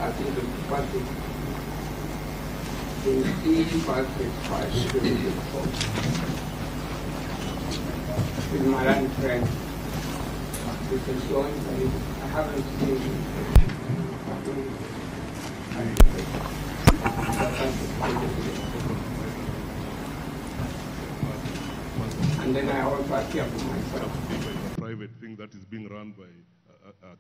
I think the budget in each budget should be with my land friend. We can join, I haven't seen and then I also appear for myself. A private thing that is being run by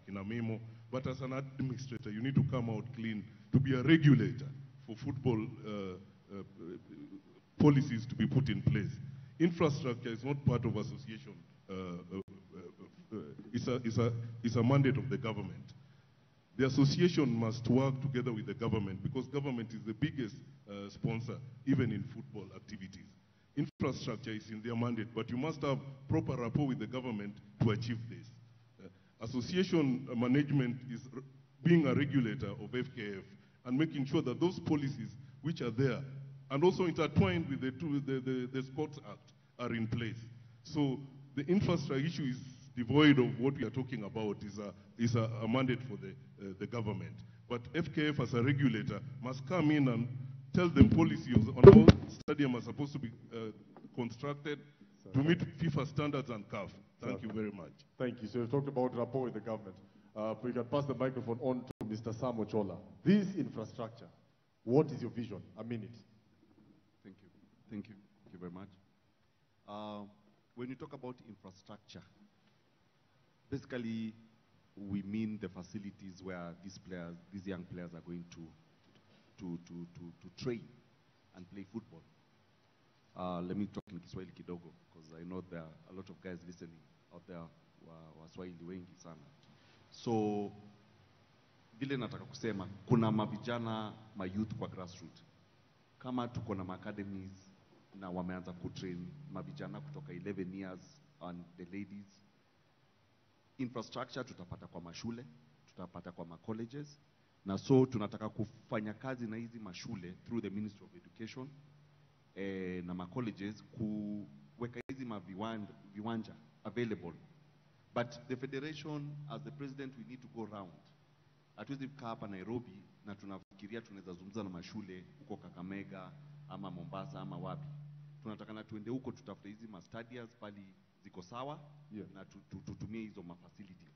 Kinamimo, but as an administrator, you need to come out clean to be a regulator for football policies to be put in place. Infrastructure is not part of association. It's a mandate of the government. The association must work together with the government because government is the biggest sponsor, even in football activities. Infrastructure is in their mandate, but you must have proper rapport with the government to achieve this. Association management is being a regulator of FKF and making sure that those policies which are there and also intertwined with the Sports Act are in place. So the infrastructure issue is devoid of what we are talking about, is a mandate for the government. But FKF as a regulator must come in and tell them policy on how stadium are supposed to be constructed to meet FIFA standards and CAF. Thank you very much. Thank you. So you talked about rapport with the government. We can pass the microphone on to Mr. Sam Ochola. This infrastructure, what is your vision? A minute. Thank you. Thank you. Thank you very much. When you talk about infrastructure, basically we mean the facilities where these young players are going to train and play football. Let me talk in Kiswahili kidogo, because I know there are a lot of guys listening out there Waswahili wengi sana. So, vile nataka kusema, kuna mavijana, youth kwa grassroots. Kama tuko na academies na wameanza kutrain mavijana kutoka 11 years and the ladies. Infrastructure tutapata kwa mashule, tutapata kwa colleges. Na so tunataka kufanya kazi na hizi mashule through the Ministry of Education na colleges kuweka hizi viwanja available. But the federation, as the president, we need to go round. Hatuwezi kukaa hapa Nairobi na tunafikiria tunaweza zungumza na mashule huko Kakamega ama Mombasa ama wapi. Tunataka na tuende huko tutafute hizi stadiums pali ziko sawa, na tutumie hizo facilities.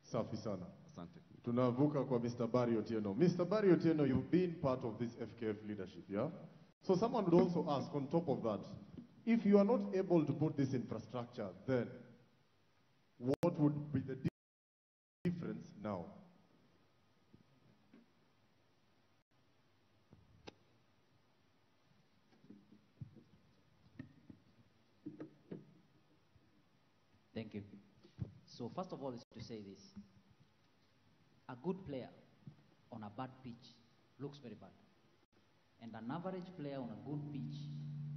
Safi sana. Asante. Tunavuka kwa Mr. Barry Otieno. Mr. Barry Otieno, you've been part of this FKF leadership, yeah? So someone would also ask, on top of that, if you are not able to put this infrastructure, then what would be the difference now? Thank you. So first of all is to say this. A good player on a bad pitch looks very bad. And an average player on a good pitch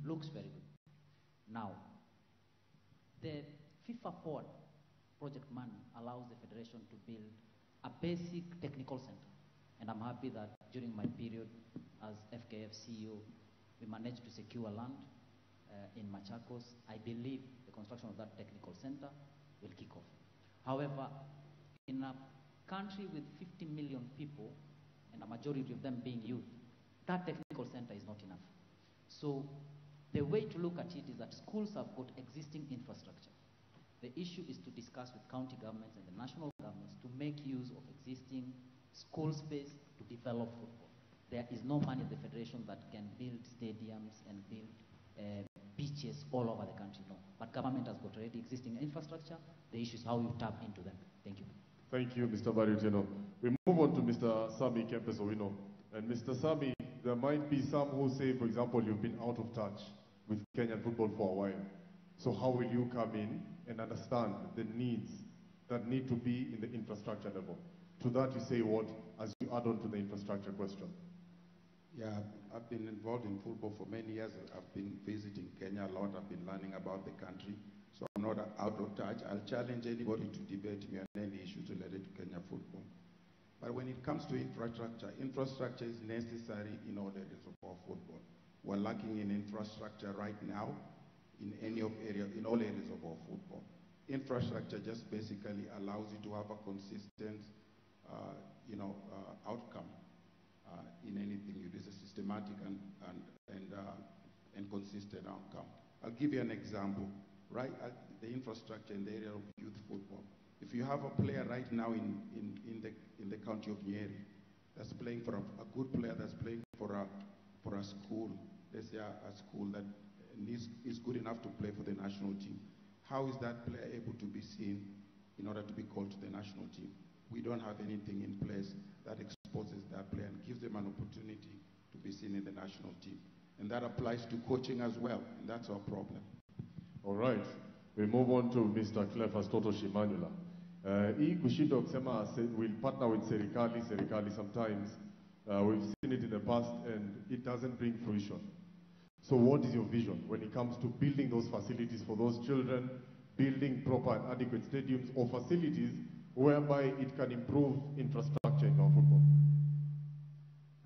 looks very good. Now, the FIFA Forward project money allows the federation to build a basic technical center. And I'm happy that during my period as FKF CEO, we managed to secure land in Machakos. I believe the construction of that technical center will kick off. However, in a country with 50 million people, and a majority of them being youth, that technical center is not enough. So the way to look at it is that schools have got existing infrastructure. The issue is to discuss with county governments and the national governments to make use of existing school space to develop football. There is no money in the federation that can build stadiums and build beaches all over the country, no. But government has got already existing infrastructure. The issue is how you tap into them. Thank you. Thank you, Mr. Barry Otieno. We move on to Mr. Sami Kempes-Owino. And Mr. Sami, there might be some who say, for example, you've been out of touch with Kenyan football for a while. So how will you come in and understand the needs that need to be in the infrastructure level? To that you say what, as you add on to the infrastructure question? Yeah, I've been involved in football for many years. I've been visiting Kenya a lot. I've been learning about the country. So I'm not out of touch. I'll challenge anybody to debate me on any issues related to Kenya football. But when it comes to infrastructure, infrastructure is necessary in all areas of our football. We're lacking in infrastructure right now in all areas of our football. Infrastructure just basically allows you to have a consistent, outcome systematic and consistent outcome. I'll give you an example. Right at the infrastructure in the area of youth football. If you have a player right now in the county of Nyeri that's playing for a good player that's playing for a school, let's say a school that is good enough to play for the national team, how is that player able to be seen in order to be called to the national team? We don't have anything in place that exposes that player and gives them an opportunity to be seen in the national team. And that applies to coaching as well, and that's our problem. All right, we move on to Mr. Cleophas Toto Shimanyula. Hii kushinda kusema we'll partner with serikali sometimes. We've seen it in the past and it doesn't bring fruition. So what is your vision when it comes to building those facilities for those children, building proper and adequate stadiums or facilities whereby it can improve infrastructure in our football?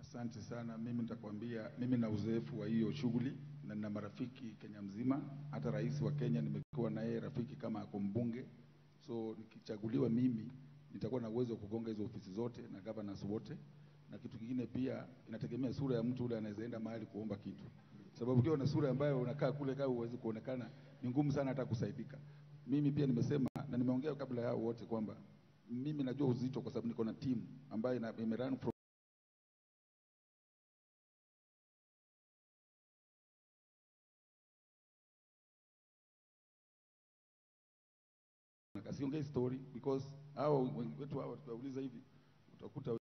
Asante sana. Mimi nitakwambia, mimi na uzoefu wa hiyo shughuli na nina marafiki Kenya mzima. Hata rais wa Kenya nimekuwa naye rafiki kama ako mbunge. So nikichaguliwa mimi nitakuwa na uwezo wa kugonga hizo ofisi zote na governors wote. Na kitu kingine pia inategemea sura ya mtu ule anayeenda mahali kuomba kitu. Sababu ukiwa na sura ambayo unakaa kule kama huwezi kuonekana, ni ngumu sana hata kusaidika. Mimi pia nimesema na nimeongea kabla yao wote kwamba mimi najua uzito kwa sababu niko na team ambayo imerun from Kasiongea story because hao wetu hao tutauliza hivi utakuta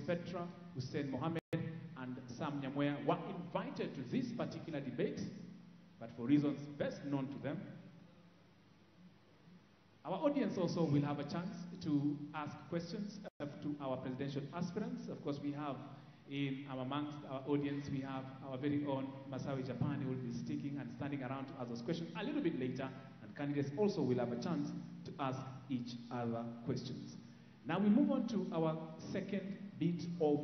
Petra, Hussein Mohammed, and Sam Nyamwea were invited to this particular debate, but for reasons best known to them, our audience also will have a chance to ask questions to our presidential aspirants. Of course, we have amongst our audience, we have our very own Masawi Japan, who will be sticking and standing around to ask those questions a little bit later, and candidates also will have a chance to ask each other questions. Now we move on to our second bit of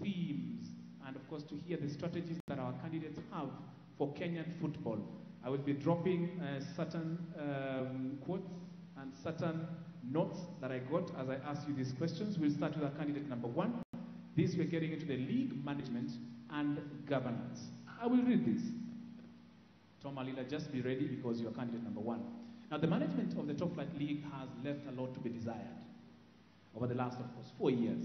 themes, and of course to hear the strategies that our candidates have for Kenyan football. I will be dropping certain quotes and certain notes that I got as I asked you these questions. We'll start with our candidate number 1. This we're getting into the league management and governance. I will read this. Tom Alila, just be ready because you're candidate number 1. Now, the management of the Top Flight League has left a lot to be desired over the last, of course, 4 years.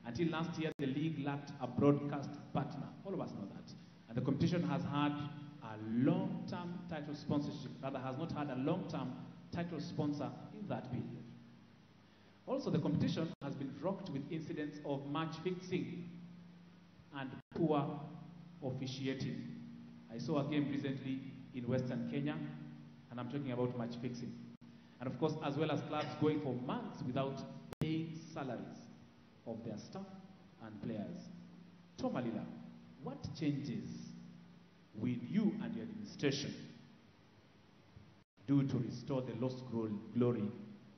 Until last year, the league lacked a broadcast partner. All of us know that. And the competition has had a long-term title sponsorship, rather has not had a long-term title sponsor in that period. Also, the competition has been rocked with incidents of match fixing and poor officiating. I saw a game recently in Western Kenya, and I'm talking about match fixing. And of course, as well as clubs going for months without paying salaries of their staff and players. Tom Alila, what changes will you and your administration do to restore the lost glory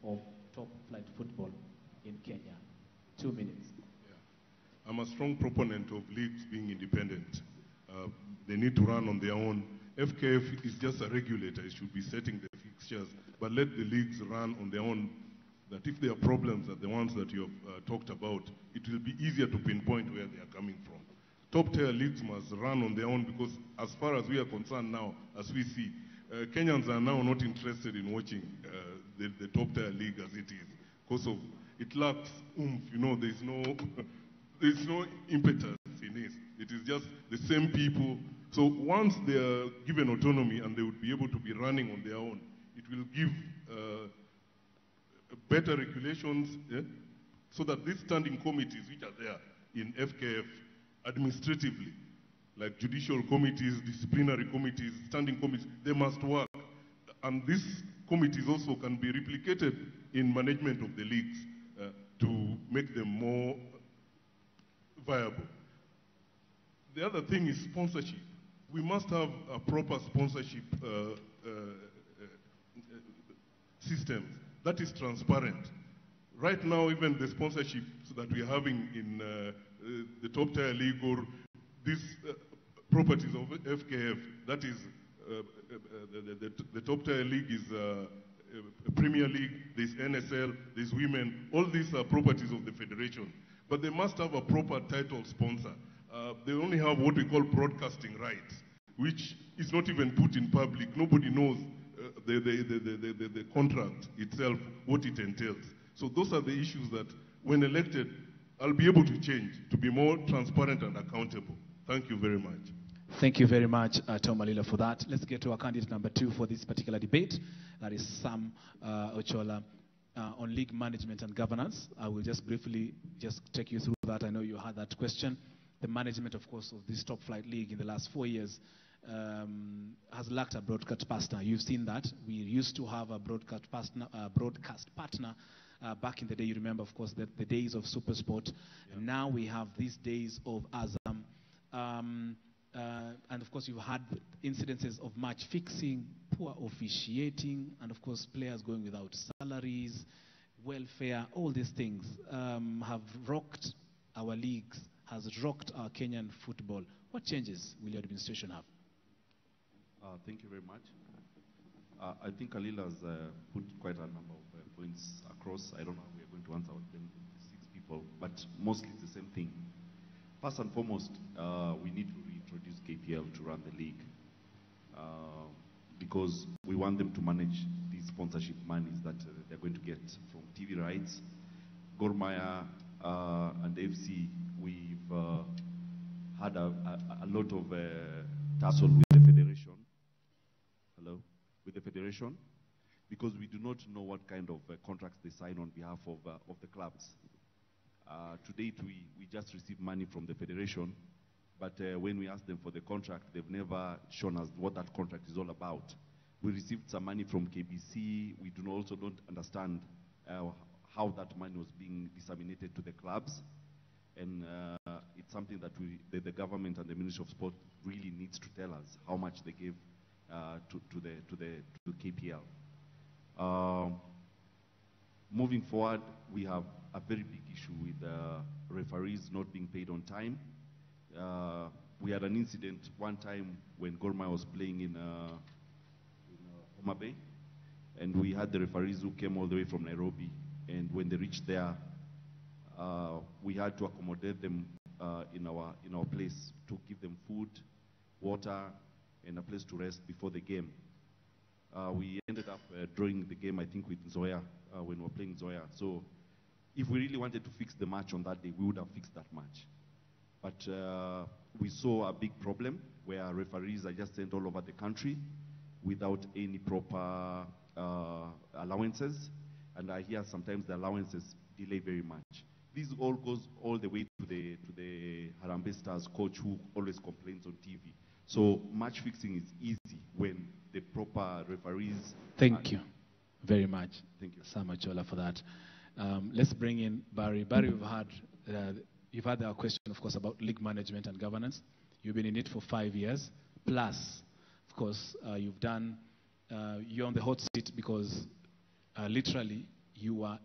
of top flight football in Kenya? 2 minutes. Yeah. I'm a strong proponent of leagues being independent. They need to run on their own. FKF is just a regulator. It should be setting the fixtures, but let the leagues run on their own. That if there are problems that the ones that you have talked about, it will be easier to pinpoint where they are coming from. Top-tier leagues must run on their own because as far as we are concerned now, as we see, Kenyans are now not interested in watching the top-tier league as it is because of it lacks oomph. You know, there's no impetus in it. It is just the same people. So once they are given autonomy and they would be able to be running on their own, it will give better regulations, so that these standing committees which are there in FKF administratively, like judicial committees, disciplinary committees, standing committees, they must work. And these committees also can be replicated in management of the leagues to make them more viable. The other thing is sponsorship. We must have a proper sponsorship system that is transparent. Right now, even the sponsorships that we are having in the top tier league or these properties of FKF, that is the top tier league is Premier League, there's NSL, there's women, all these are properties of the federation. But they must have a proper title sponsor. They only have what we call broadcasting rights, which is not even put in public. Nobody knows the contract itself, what it entails. So those are the issues that, when elected, I'll be able to change, to be more transparent and accountable. Thank you very much. Thank you very much, Tom Alila, for that. Let's get to our candidate number 2 for this particular debate. That is Sam Ochola on league management and governance. I will just briefly take you through that. I know you had that question. The management, of course, of this top flight league in the last 4 years has lacked a broadcast partner. You've seen that. We used to have a broadcast partner back in the day. You remember, of course, the days of SuperSport. Yeah. And now we have these days of Azam. And of course, you've had incidences of match fixing, poor officiating, and of course, players going without salaries, welfare. All these things have rocked our leagues, has rocked our Kenyan football. What changes will your administration have? Thank you very much. I think Alila has put quite a number of points across. I don't know how we are going to answer them, 6 people, but mostly it's the same thing. First and foremost, we need to reintroduce KPL to run the league because we want them to manage these sponsorship monies that they're going to get from TV rights. Gor Mahia and FC, we've had a lot of tussle with the federation. Hello? With the federation, because we do not know what kind of contracts they sign on behalf of the clubs. To date, we just receive money from the federation, but when we ask them for the contract, they've never shown us what that contract is all about. We received some money from KBC. We also don't understand how that money was being disseminated to the clubs, and it's something that the government and the Ministry of Sport really needs to tell us how much they gave to KPL. Moving forward, we have a very big issue with referees not being paid on time. We had an incident one time when Gor Mahia was playing in Homa Bay, And we had the referees who came all the way from Nairobi. And when they reached there, we had to accommodate them in our place to give them food, water, and a place to rest before the game. We ended up drawing the game, I think, with Zoya when we were playing Zoya. So if we really wanted to fix the match on that day, we would have fixed that match. But we saw a big problem where referees are just sent all over the country without any proper allowances. And I hear sometimes the allowances delay very much. This all goes all the way to the Harambee Stars coach who always complains on TV. So match fixing is easy when the proper referees. Thank you very much. Thank you, Sam Achola, for that. Let's bring in Barry. Barry, you've had our question, of course, about league management and governance. You've been in it for 5 years plus. Of course, you're on the hot seat because literally you are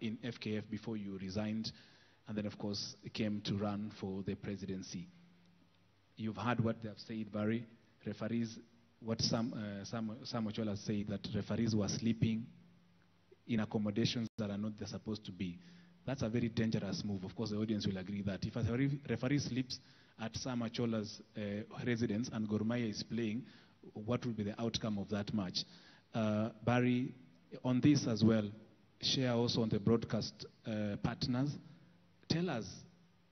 in FKF before you resigned, and then, of course, came to run for the presidency. You've heard what they have said, Barry. Referees, what Sam Ochola said, that referees were sleeping in accommodations that are not they're supposed to be. That's a very dangerous move. Of course, the audience will agree that if a referee sleeps at Sam Ochola's residence and Gor Mahia is playing, what will be the outcome of that match? Barry, on this as well, share also on the broadcast partners. Tell us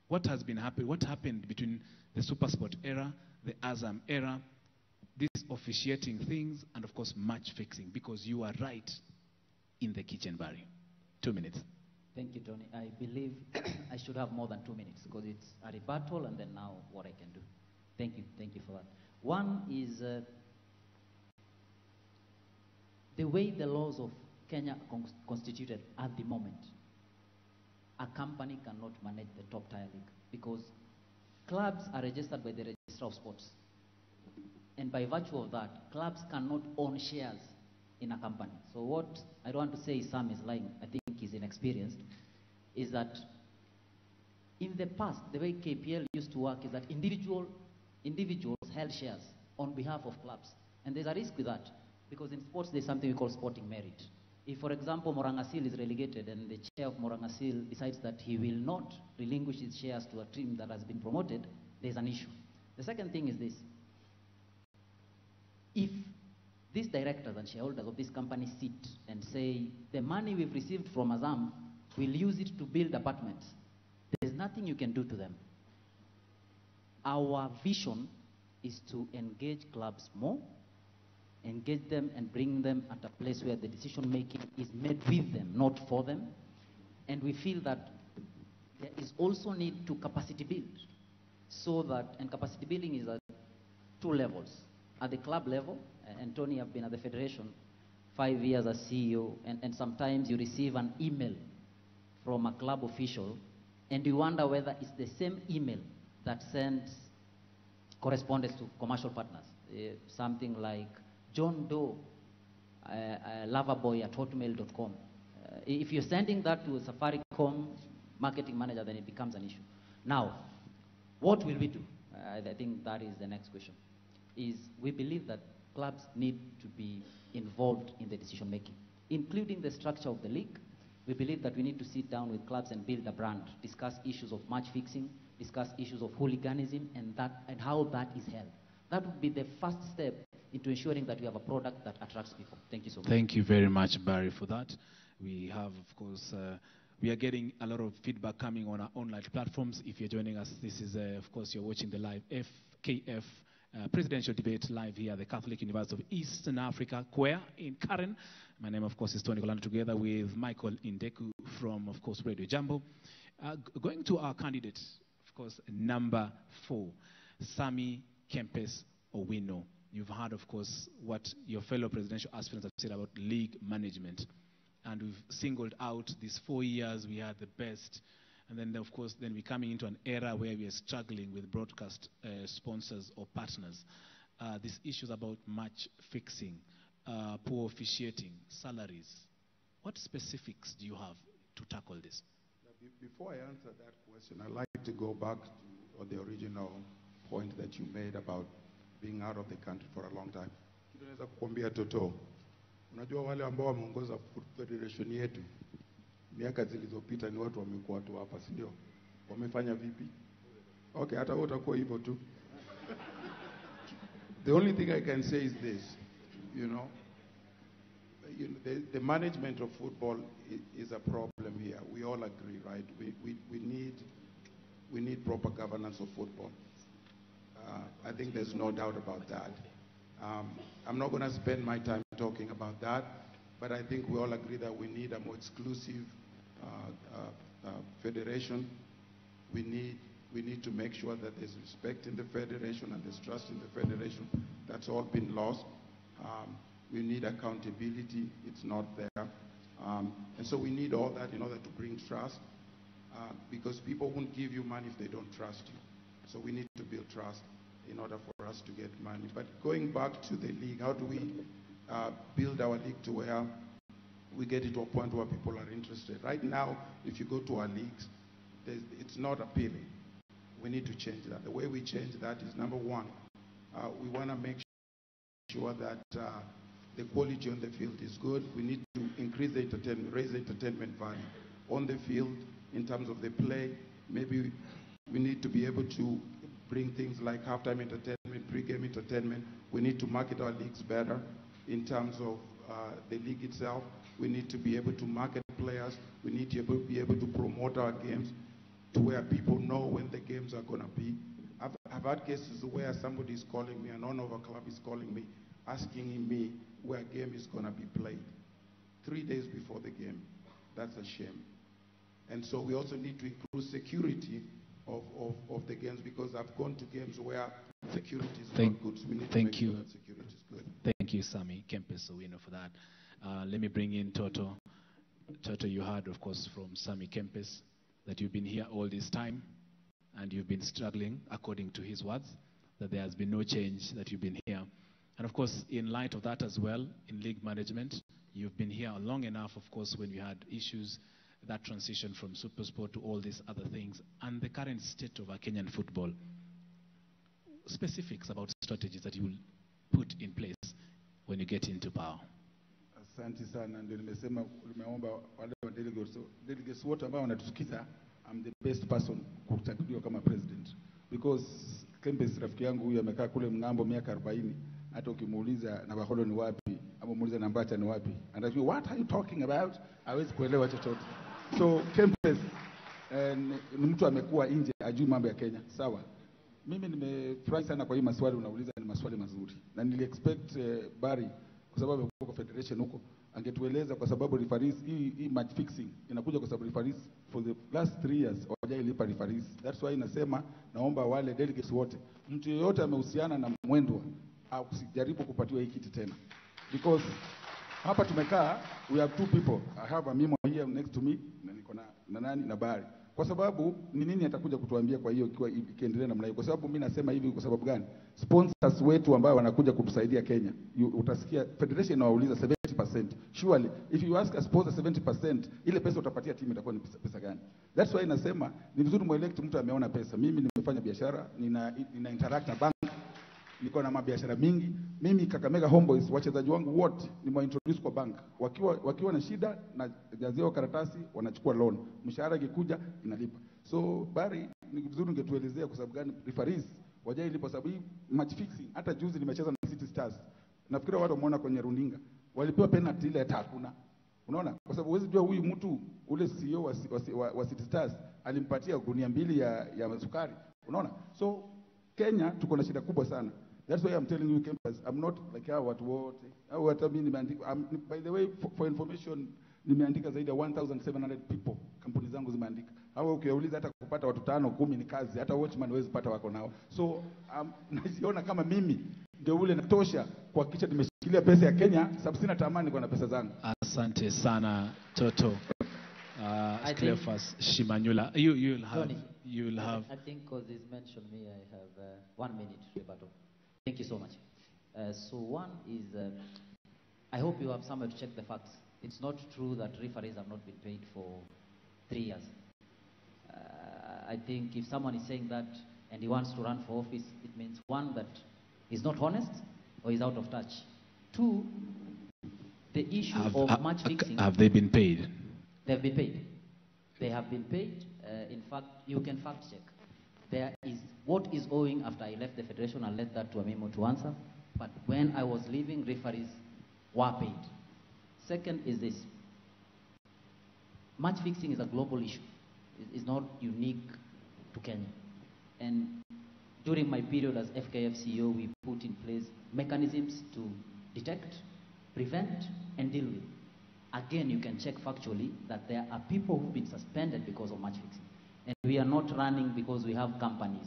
what has been happening, what happened between the SuperSport era, the Azam era, these officiating things, and of course match fixing, because you are right in the kitchen, Barry. 2 minutes. Thank you, Tony. I believe I should have more than 2 minutes because it's a rebuttal and then now what I can do. Thank you for that. One is the way the laws of Kenya are constituted at the moment. A company cannot manage the top tier league because clubs are registered by the Register of Sports. And by virtue of that, clubs cannot own shares in a company. So what I don't want to say Sam is lying, I think he's inexperienced, is that in the past, the way KPL used to work is that individuals held shares on behalf of clubs. And there's a risk with that because in sports there's something we call sporting merit. If, for example, Morangasil is relegated and the chair of Morangasil decides that he will not relinquish his shares to a team that has been promoted, there's an issue. The second thing is this. If these directors and shareholders of this company sit and say, the money we've received from Azam, we'll use it to build apartments, there's nothing you can do to them. Our vision is to engage clubs more, engage them and bring them at a place where the decision making is made with them, not for them. And we feel that there is also need to capacity build. So that, and capacity building is at 2 levels. At the club level, and Tony, I've been at the federation 5 years as CEO, and sometimes you receive an email from a club official and you wonder whether it's the same email that sends correspondence to commercial partners. Something like John Doe, loverboy at hotmail.com. If you're sending that to Safaricom marketing manager, then it becomes an issue. Now, what will we do? I think that is the next question. Is we believe that clubs need to be involved in the decision making, including the structure of the league. We believe that we need to sit down with clubs and build a brand, discuss issues of match fixing, discuss issues of hooliganism, and how that is held. That would be the first step into ensuring that we have a product that attracts people. Thank you so much. Thank you very much, Barry, for that. We have, of course, we are getting a lot of feedback coming on our online platforms. If you're joining us, this is, of course, you're watching the live FKF presidential debate live here at the Catholic University of Eastern Africa, CUEA, in Karen. My name, of course, is Tony Kolanda, together with Michael Indeku from, of course, Radio Jambo. Going to our candidate, of course, number 4, Sammy Kempes Owino. You've heard, of course, what your fellow presidential aspirants have said about league management. And we've singled out these 4 years we had the best. And then, of course, then we're coming into an era where we are struggling with broadcast sponsors or partners. These issues about match fixing, poor officiating, salaries. What specifics do you have to tackle this? Before I answer that question, I'd like to go back to the original point that you made about being out of the country for a long time. Tunaweza kukwambia Toto, Unajua wale ambao wameongoza federation yetu miaka zilizopita ni watu wamekuwa tu hapa, si ndio? Wamefanya vipi? Okay, hata wewe utakuwa hivyo tu. The only thing I can say is this, the management of football is a problem here. We all agree, right? We need proper governance of football. I think there's no doubt about that. I'm not going to spend my time talking about that, but I think we all agree that we need a more exclusive federation. We need to make sure that there's respect in the federation and there's trust in the federation. That's all been lost. We need accountability. It's not there. And so we need all that in order to bring trust, because people won't give you money if they don't trust you. So we need to build trust in order for us to get money. But going back to the league, how do we build our league to where we get it to a point where people are interested? Right now, if you go to our leagues, it's not appealing. We need to change that. The way we change that is, number one, we want to make sure that the quality on the field is good. We need to increase the entertainment, raise the entertainment value on the field in terms of the play. Maybe we need to be able to bring things like halftime entertainment, pre-game entertainment. We need to market our leagues better in terms of the league itself. We need to be able to market players. We need to be able to promote our games to where people know when the games are going to be. I've had cases where somebody is calling me, an owner of a club is calling me, asking me where a game is going to be played 3 days before the game. That's a shame. And so we also need to improve security of the games, because I've gone to games where security is not good. So we need to make sure that security is good. Thank you, Sammy Kempes, for that. Let me bring in Toto. Toto, you heard, of course, from Sammy Kempes that you've been here all this time and you've been struggling, according to his words, that there has been no change, that you've been here. And of course, in light of that as well, in league management, you've been here long enough, of course, when we had issues, that transition from super sport to all these other things, and the current state of our Kenyan football. Specifics about strategies that you will put in place when you get into power. Asante sana, ndio nimeomba wale wa delegates wote ambao wanatusikiza, I'm the best person kuchaguliwa kama president, because Kempes rafiki yangu huyu amekaa kule mngambo miaka 40, hata ukimuuliza na Baholo ni wapi ama muuliza Nambacha ni wapi, anajua what are you talking about, hawezi kuelewa chochote. So Kempes ni mtu amekuwa nje, ajui mambo ya Kenya. Sawa, mimi nimefurahi sana kwa hii maswali unauliza, ni maswali mazuri, na nili expect Barry, kwa sababu kwa federation huko angetueleza, kwa sababu referees hii match fixing inakuja kwa sababu referees for the last 3 years hawajailipa referees. That's why nasema naomba wale delegates wote, mtu yeyote amehusiana na mwendwa au usijaribu kupatiwa hii kiti tena, because hapa tumekaa, we have 2 people. I have a memo here next to me, na niko na nani na Barry, kwa sababu ni nini atakuja kutuambia kwa hiyo ikiendelea namna hiyo. Kwa sababu mimi nasema hivi kwa sababu gani? Sponsors wetu ambao wanakuja kutusaidia Kenya, utasikia federation inawauliza 70%. Surely if you ask a sponsor 70%, ile pesa utapatia timu itakuwa ni pesa gani? That's why nasema ni vizuri muelect mtu ameona pesa. Mimi nimefanya biashara, nina interact na bank, niko na mabiashara mingi. Mimi Kakamega Homeboys, wachezaji wangu wote nimewaintroduce kwa bank. Wakiwa na shida na jazio karatasi, wanachukua loan. Mshahara ikikuja inalipa. So Barry, ni vizuri ungetuelezea kwa sababu gani referees wajailipa, sababu hii match fixing. Hata juzi nimecheza na City Stars, nafikiri watu wameona kwenye runinga, walipewa penalty ile hata hakuna. Unaona, kwa sababu huwezi jua huyu mtu ule CEO wa City Stars alimpatia gunia 2 ya sukari. Unaona, so Kenya tuko na shida kubwa sana. That's why I'm telling you, Kempes, I'm not like hao watu wote. Hao watu mimi nimeandika, by the way, for information, nimeandika zaidi ya 1700 people, kampuni zangu zimeandika. Hao ukiuliza hata kupata watu 5 10 ni kazi, hata watchman hawezi pata wako nao. So najiona kama mimi ndio ule natosha kuhakikisha nimeshikilia pesa ya Kenya, sababu sina tamani kwa na pesa zangu. Asante sana Toto. Cleophas Shimanyula, you'll have. I think because he's mentioned me, I have 1 minute rebuttal. Thank you so much. So one is, I hope you have somewhere to check the facts. It's not true that referees have not been paid for 3 years. I think if someone is saying that and he wants to run for office, it means 1, that he's not honest or he's out of touch. 2, The issue of match fixing. Have they been paid? They've been paid. They have been paid. In fact, you can fact check. There is what is owing after I left the federation. I'll let that to Amimo to answer. But when I was leaving, referees were paid. Second is this. Match fixing is a global issue. It's not unique to Kenya. And during my period as FKF CEO, we put in place mechanisms to detect, prevent, and deal with. Again, you can check factually that there are people who've been suspended because of match fixing. And we are not running because we have companies.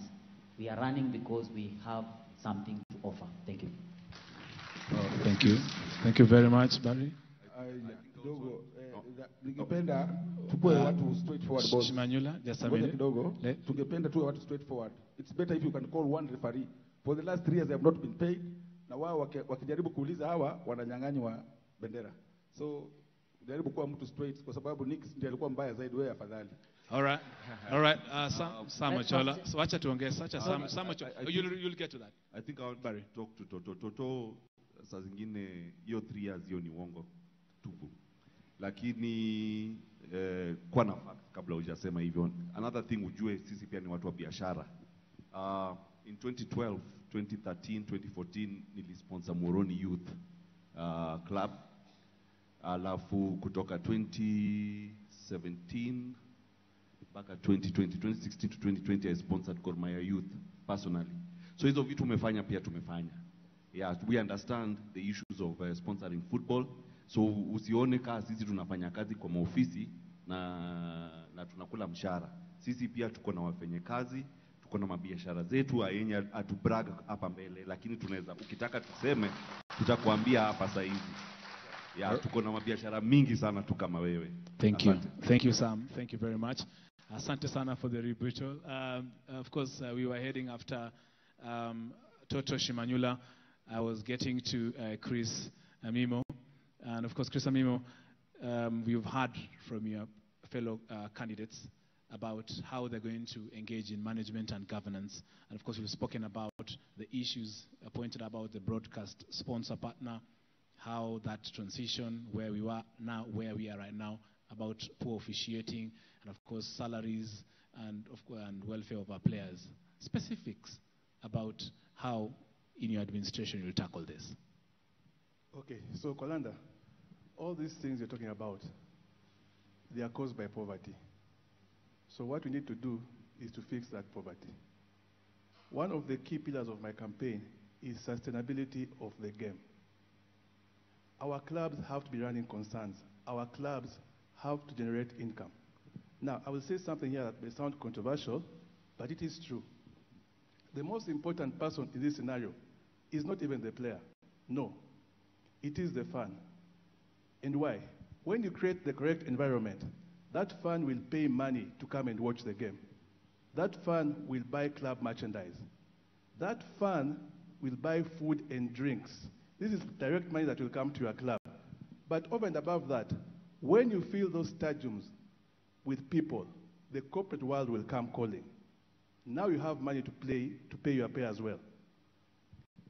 We are running because we have something to offer. Thank you. Thank you. Thank you very much, Barry. Kidogo, ningependa tukue watu straightforward boss. Shimanyula, just a Ngoja minute. kidogo, tungependa tuwe watu straightforward. It's better if you can call one referee. For the last 3 years they have not been paid. Na wao wakijaribu kuuliza hawa wananyang'anywa bendera. So jaribu kuwa mtu straight kwa sababu Nix ndiye alikuwa mbaya zaidi, wewe afadhali. All right. All right. Sam Machola. So Wacha tuongee. Sam Machola. You'll get to that. I think I want to talk to Toto. Toto, saa zingine hiyo 3 years hiyo ni uongo tupu. Lakini kwa na fact kabla hujasema hivyo. Another thing ujue sisi pia ni watu wa biashara. In 2012, 2013, 2014 nilisponsor Moroni Youth Club. Alafu kutoka 2017 mpaka 2016 to 2020 I sponsored Gor Mahia Youth personally. So hizo vitu umefanya pia tumefanya. Yeah, we understand the issues of sponsoring football. So usione kama sisi tunafanya kazi kwa maofisi na tunakula mshahara. Sisi pia tuko na wafanyakazi, tuko na mabiashara zetu yenye atubrag hapa mbele, lakini tunaweza ukitaka tuseme tutakwambia hapa sasa hivi. Yeah, tuko na mabiashara mingi sana tu kama wewe. Thank you. Thank you, Sam. Thank you very much. Asante sana for the rebuttal. Of course, we were heading after Toto Shimanyula. I was getting to Chris Amimo. And of course, Chris Amimo, we've heard from your fellow candidates about how they're going to engage in management and governance. And of course, we've spoken about the issues pointed about the broadcast sponsor partner, how that transition, where we were now, where we are right now, about poor officiating, and of course salaries and welfare of our players. Specifics about how in your administration you'll tackle this. Okay, so Kolanda, all these things you're talking about, they are caused by poverty. So what we need to do is to fix that poverty. One of the key pillars of my campaign is sustainability of the game. Our clubs have to be running concerns. Our clubs have to generate income. Now, I will say something here that may sound controversial, but it is true. The most important person in this scenario is not even the player. No, it is the fan. And why? When you create the correct environment, that fan will pay money to come and watch the game. That fan will buy club merchandise. That fan will buy food and drinks. This is direct money that will come to your club. But over and above that, when you fill those stadiums with people, the corporate world will come calling. Now you have money to pay your players well.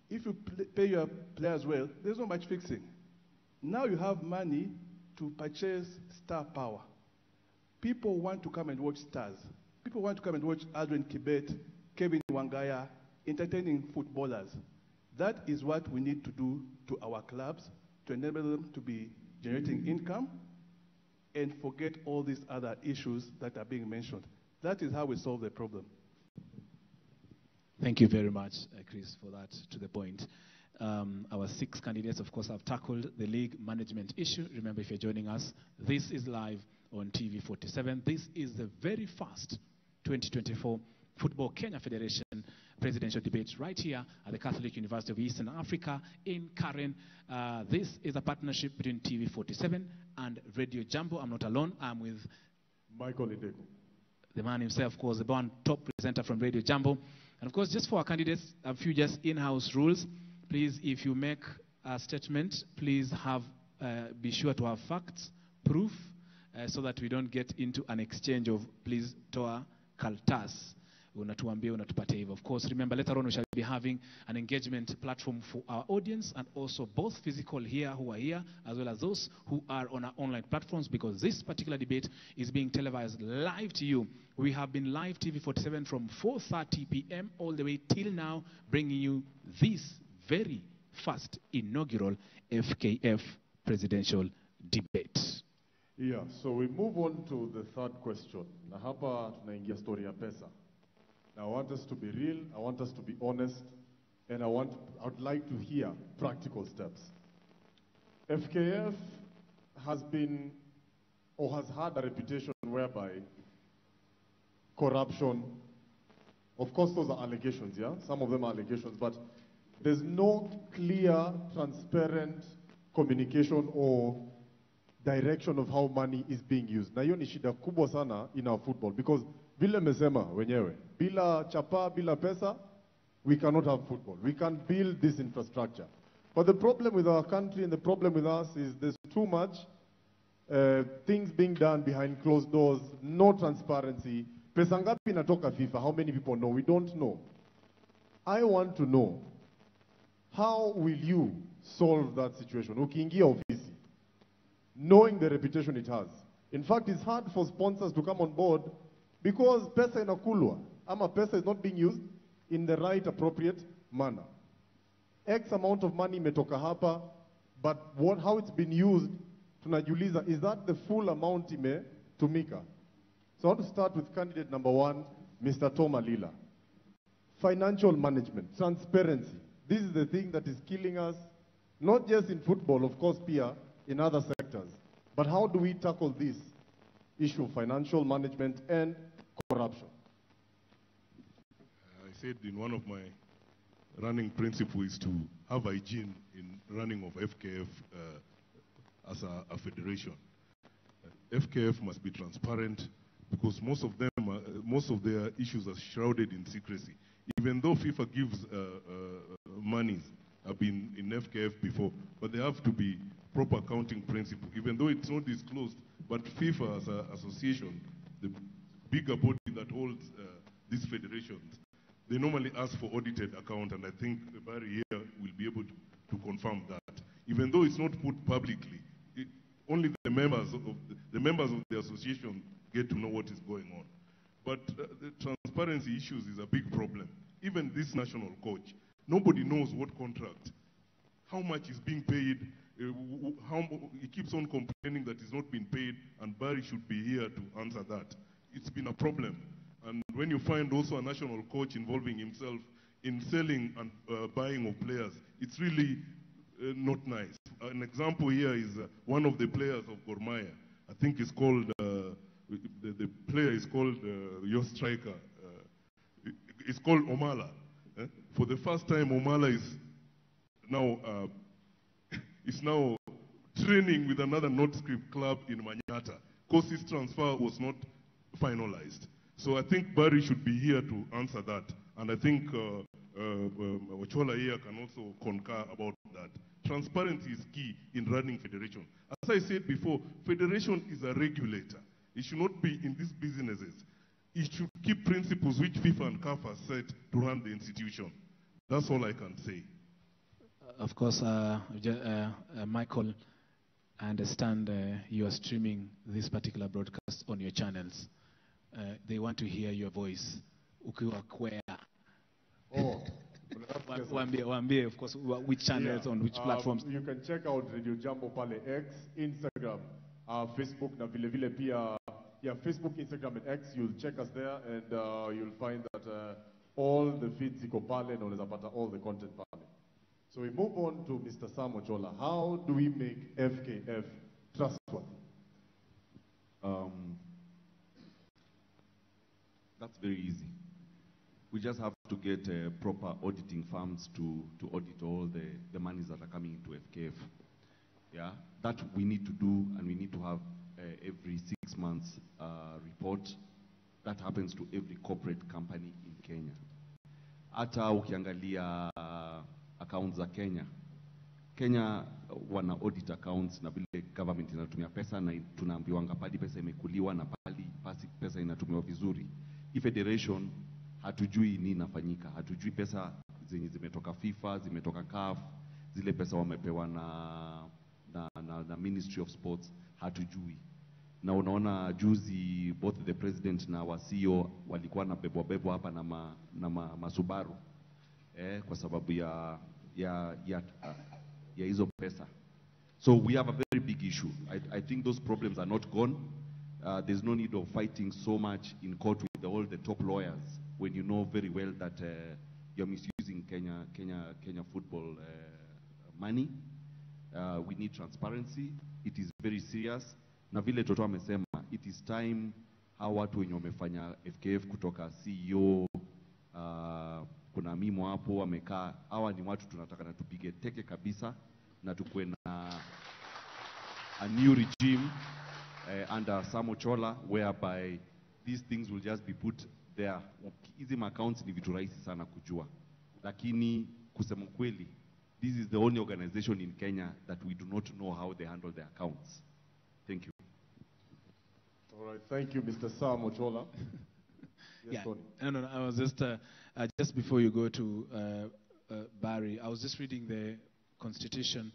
If you pay your players well, there's not much fixing. Now you have money to purchase star power. People want to come and watch stars. People want to come and watch Adrian Kibet, Kevin Wangaya, entertaining footballers. That is what we need to do to our clubs to enable them to be generating income and forget all these other issues that are being mentioned. That is how we solve the problem. Thank you very much, Chris, for that to the point. Our 6 candidates, of course, have tackled the league management issue. Remember, if you're joining us, this is live on TV 47. This is the very first 2024 Football Kenya Federation presidential debate right here at the Catholic University of Eastern Africa in Karen. This is a partnership between TV 47 and Radio Jambo. I'm not alone. I'm with Michael Ideko, the man himself, of course, the one top presenter from Radio Jambo. And of course, just for our candidates, a few just in-house rules. Please, if you make a statement, please be sure to have facts, proof, so that we don't get into an exchange of please toa kaltas. unatuambia unatupatia hivyo. Of course, remember later on we shall be having an engagement platform for our audience, and also both physical here who are here as well as those who are on our online platforms, because this particular debate is being televised live to you. We have been live TV 47 from 4:30 p.m. all the way till now, bringing you this very first inaugural FKF presidential debate. Yeah, so we move on to the third question. Na hapa tunaingia story ya pesa. Now I want us to be real, I want us to be honest, and I would like to hear practical steps. FKF has been, or has had a reputation whereby corruption, of course those are allegations, yeah? Some of them are allegations, but there's no clear, transparent communication or direction of how money is being used. Na hiyo ni shida kubwa sana in our football, because vile mesema wenyewe, bila chapa, bila pesa, we cannot have football. We can't build this infrastructure. But the problem with our country and the problem with us is there's too much things being done behind closed doors, no transparency. Pesa ngapi inatoka FIFA? How many people know? We don't know. I want to know, how will you solve that situation? Ukiingia ofisi, knowing the reputation it has. In fact, it's hard for sponsors to come on board because pesa inakulwa, ama pesa is not being used in the right appropriate manner. X amount of money imetoka hapa, but how it's been used, tunajiuliza, is that the full amount imetumika? So I want to start with candidate number 1, Mr. Toma Lila. Financial management, transparency. This is the thing that is killing us, not just in football, of course, Pia, in other sectors. But how do we tackle this issue of financial management and corruption? I said in one of my running principles is to have hygiene in running of FKF as a federation. FKF must be transparent because most of their issues are shrouded in secrecy. Even though FIFA gives monies, have been in FKF before, but there have to be proper accounting principle, even though it's not disclosed. But FIFA as an association, the bigger body that holds these federations, they normally ask for audited account, and I think Barry here will be able to confirm that. Even though it's not put publicly, only the members of the association get to know what is going on. But the transparency issues is a big problem. Even this national coach, nobody knows what contract, how much is being paid, he keeps on complaining that he's not being paid, and Barry should be here to answer that. It's been a problem. And when you find also a national coach involving himself in selling and buying of players, it's really not nice. An example here is one of the players of Gormaya. I think it's called, the player is called your striker. It's called Omala. For the first time, Omala is now training with another North-Script club in Manyata, because his transfer was not finalized. So I think Barry should be here to answer that. And I think Ochola here can also concur about that. Transparency is key in running federation. As I said before, federation is a regulator. It should not be in these businesses. It should keep principles which FIFA and CAF have set to run the institution. That's all I can say. Of course, Michael, I understand you are streaming this particular broadcast on your channels. They want to hear your voice. Ukiwa CUEA. Oh. Wambie, of course, which channels, on which platforms. You can check out Radio Jambo pale X, Instagram, Facebook, na vile vile pia, Facebook, Instagram, and X. You'll check us there, and you'll find that all the feeds ziko pale, na unaweza pata all the content pale. So we move on to Mr. Sam Ochola. How do we make FKF trustworthy? That's very easy. We just have to get proper auditing firms to audit all the monies that are coming into FKF. Yeah, that we need to do, and we need to have every 6 months report. That happens to every corporate company in Kenya. Hata ukiangalia accounts za Kenya wana audit accounts na vile government inatumia pesa, na tunaambiwa pali pesa imekuliwa na pali pesa inatumiwa vizuri. If federation hatujui nini inafanyika, hatujui pesa zenye zimetoka FIFA, zimetoka CAF, zile pesa wamepewa na Ministry of Sports, hatujui. Na unaona juzi both the president na wa CEO walikuwa na bebwa hapa na masubaru kwa sababu ya hizo pesa. So we have a very big issue. I think those problems are not gone. There's no need of fighting so much in court with all the top lawyers when you know very well that you're misusing Kenya football money. We need transparency. It is very serious. Na vile Toto amesema, it is time hawa watu wenye wamefanya FKF kutoka CEO, kuna mimo hapo wamekaa, hawa ni watu tunataka na tupige teke kabisa na tukue na a new regime under Samo Chola whereby these things will just be put there. Hizi accounts ni vitu rahisi sana kujua. Lakini kusema kweli, this is the only organization in Kenya that we do not know how they handle their accounts. Thank you. All right, thank you, Mr. Sam Ochola. Yes, Yeah, Tony. no, I was just before you go to Barry, I was just reading the constitution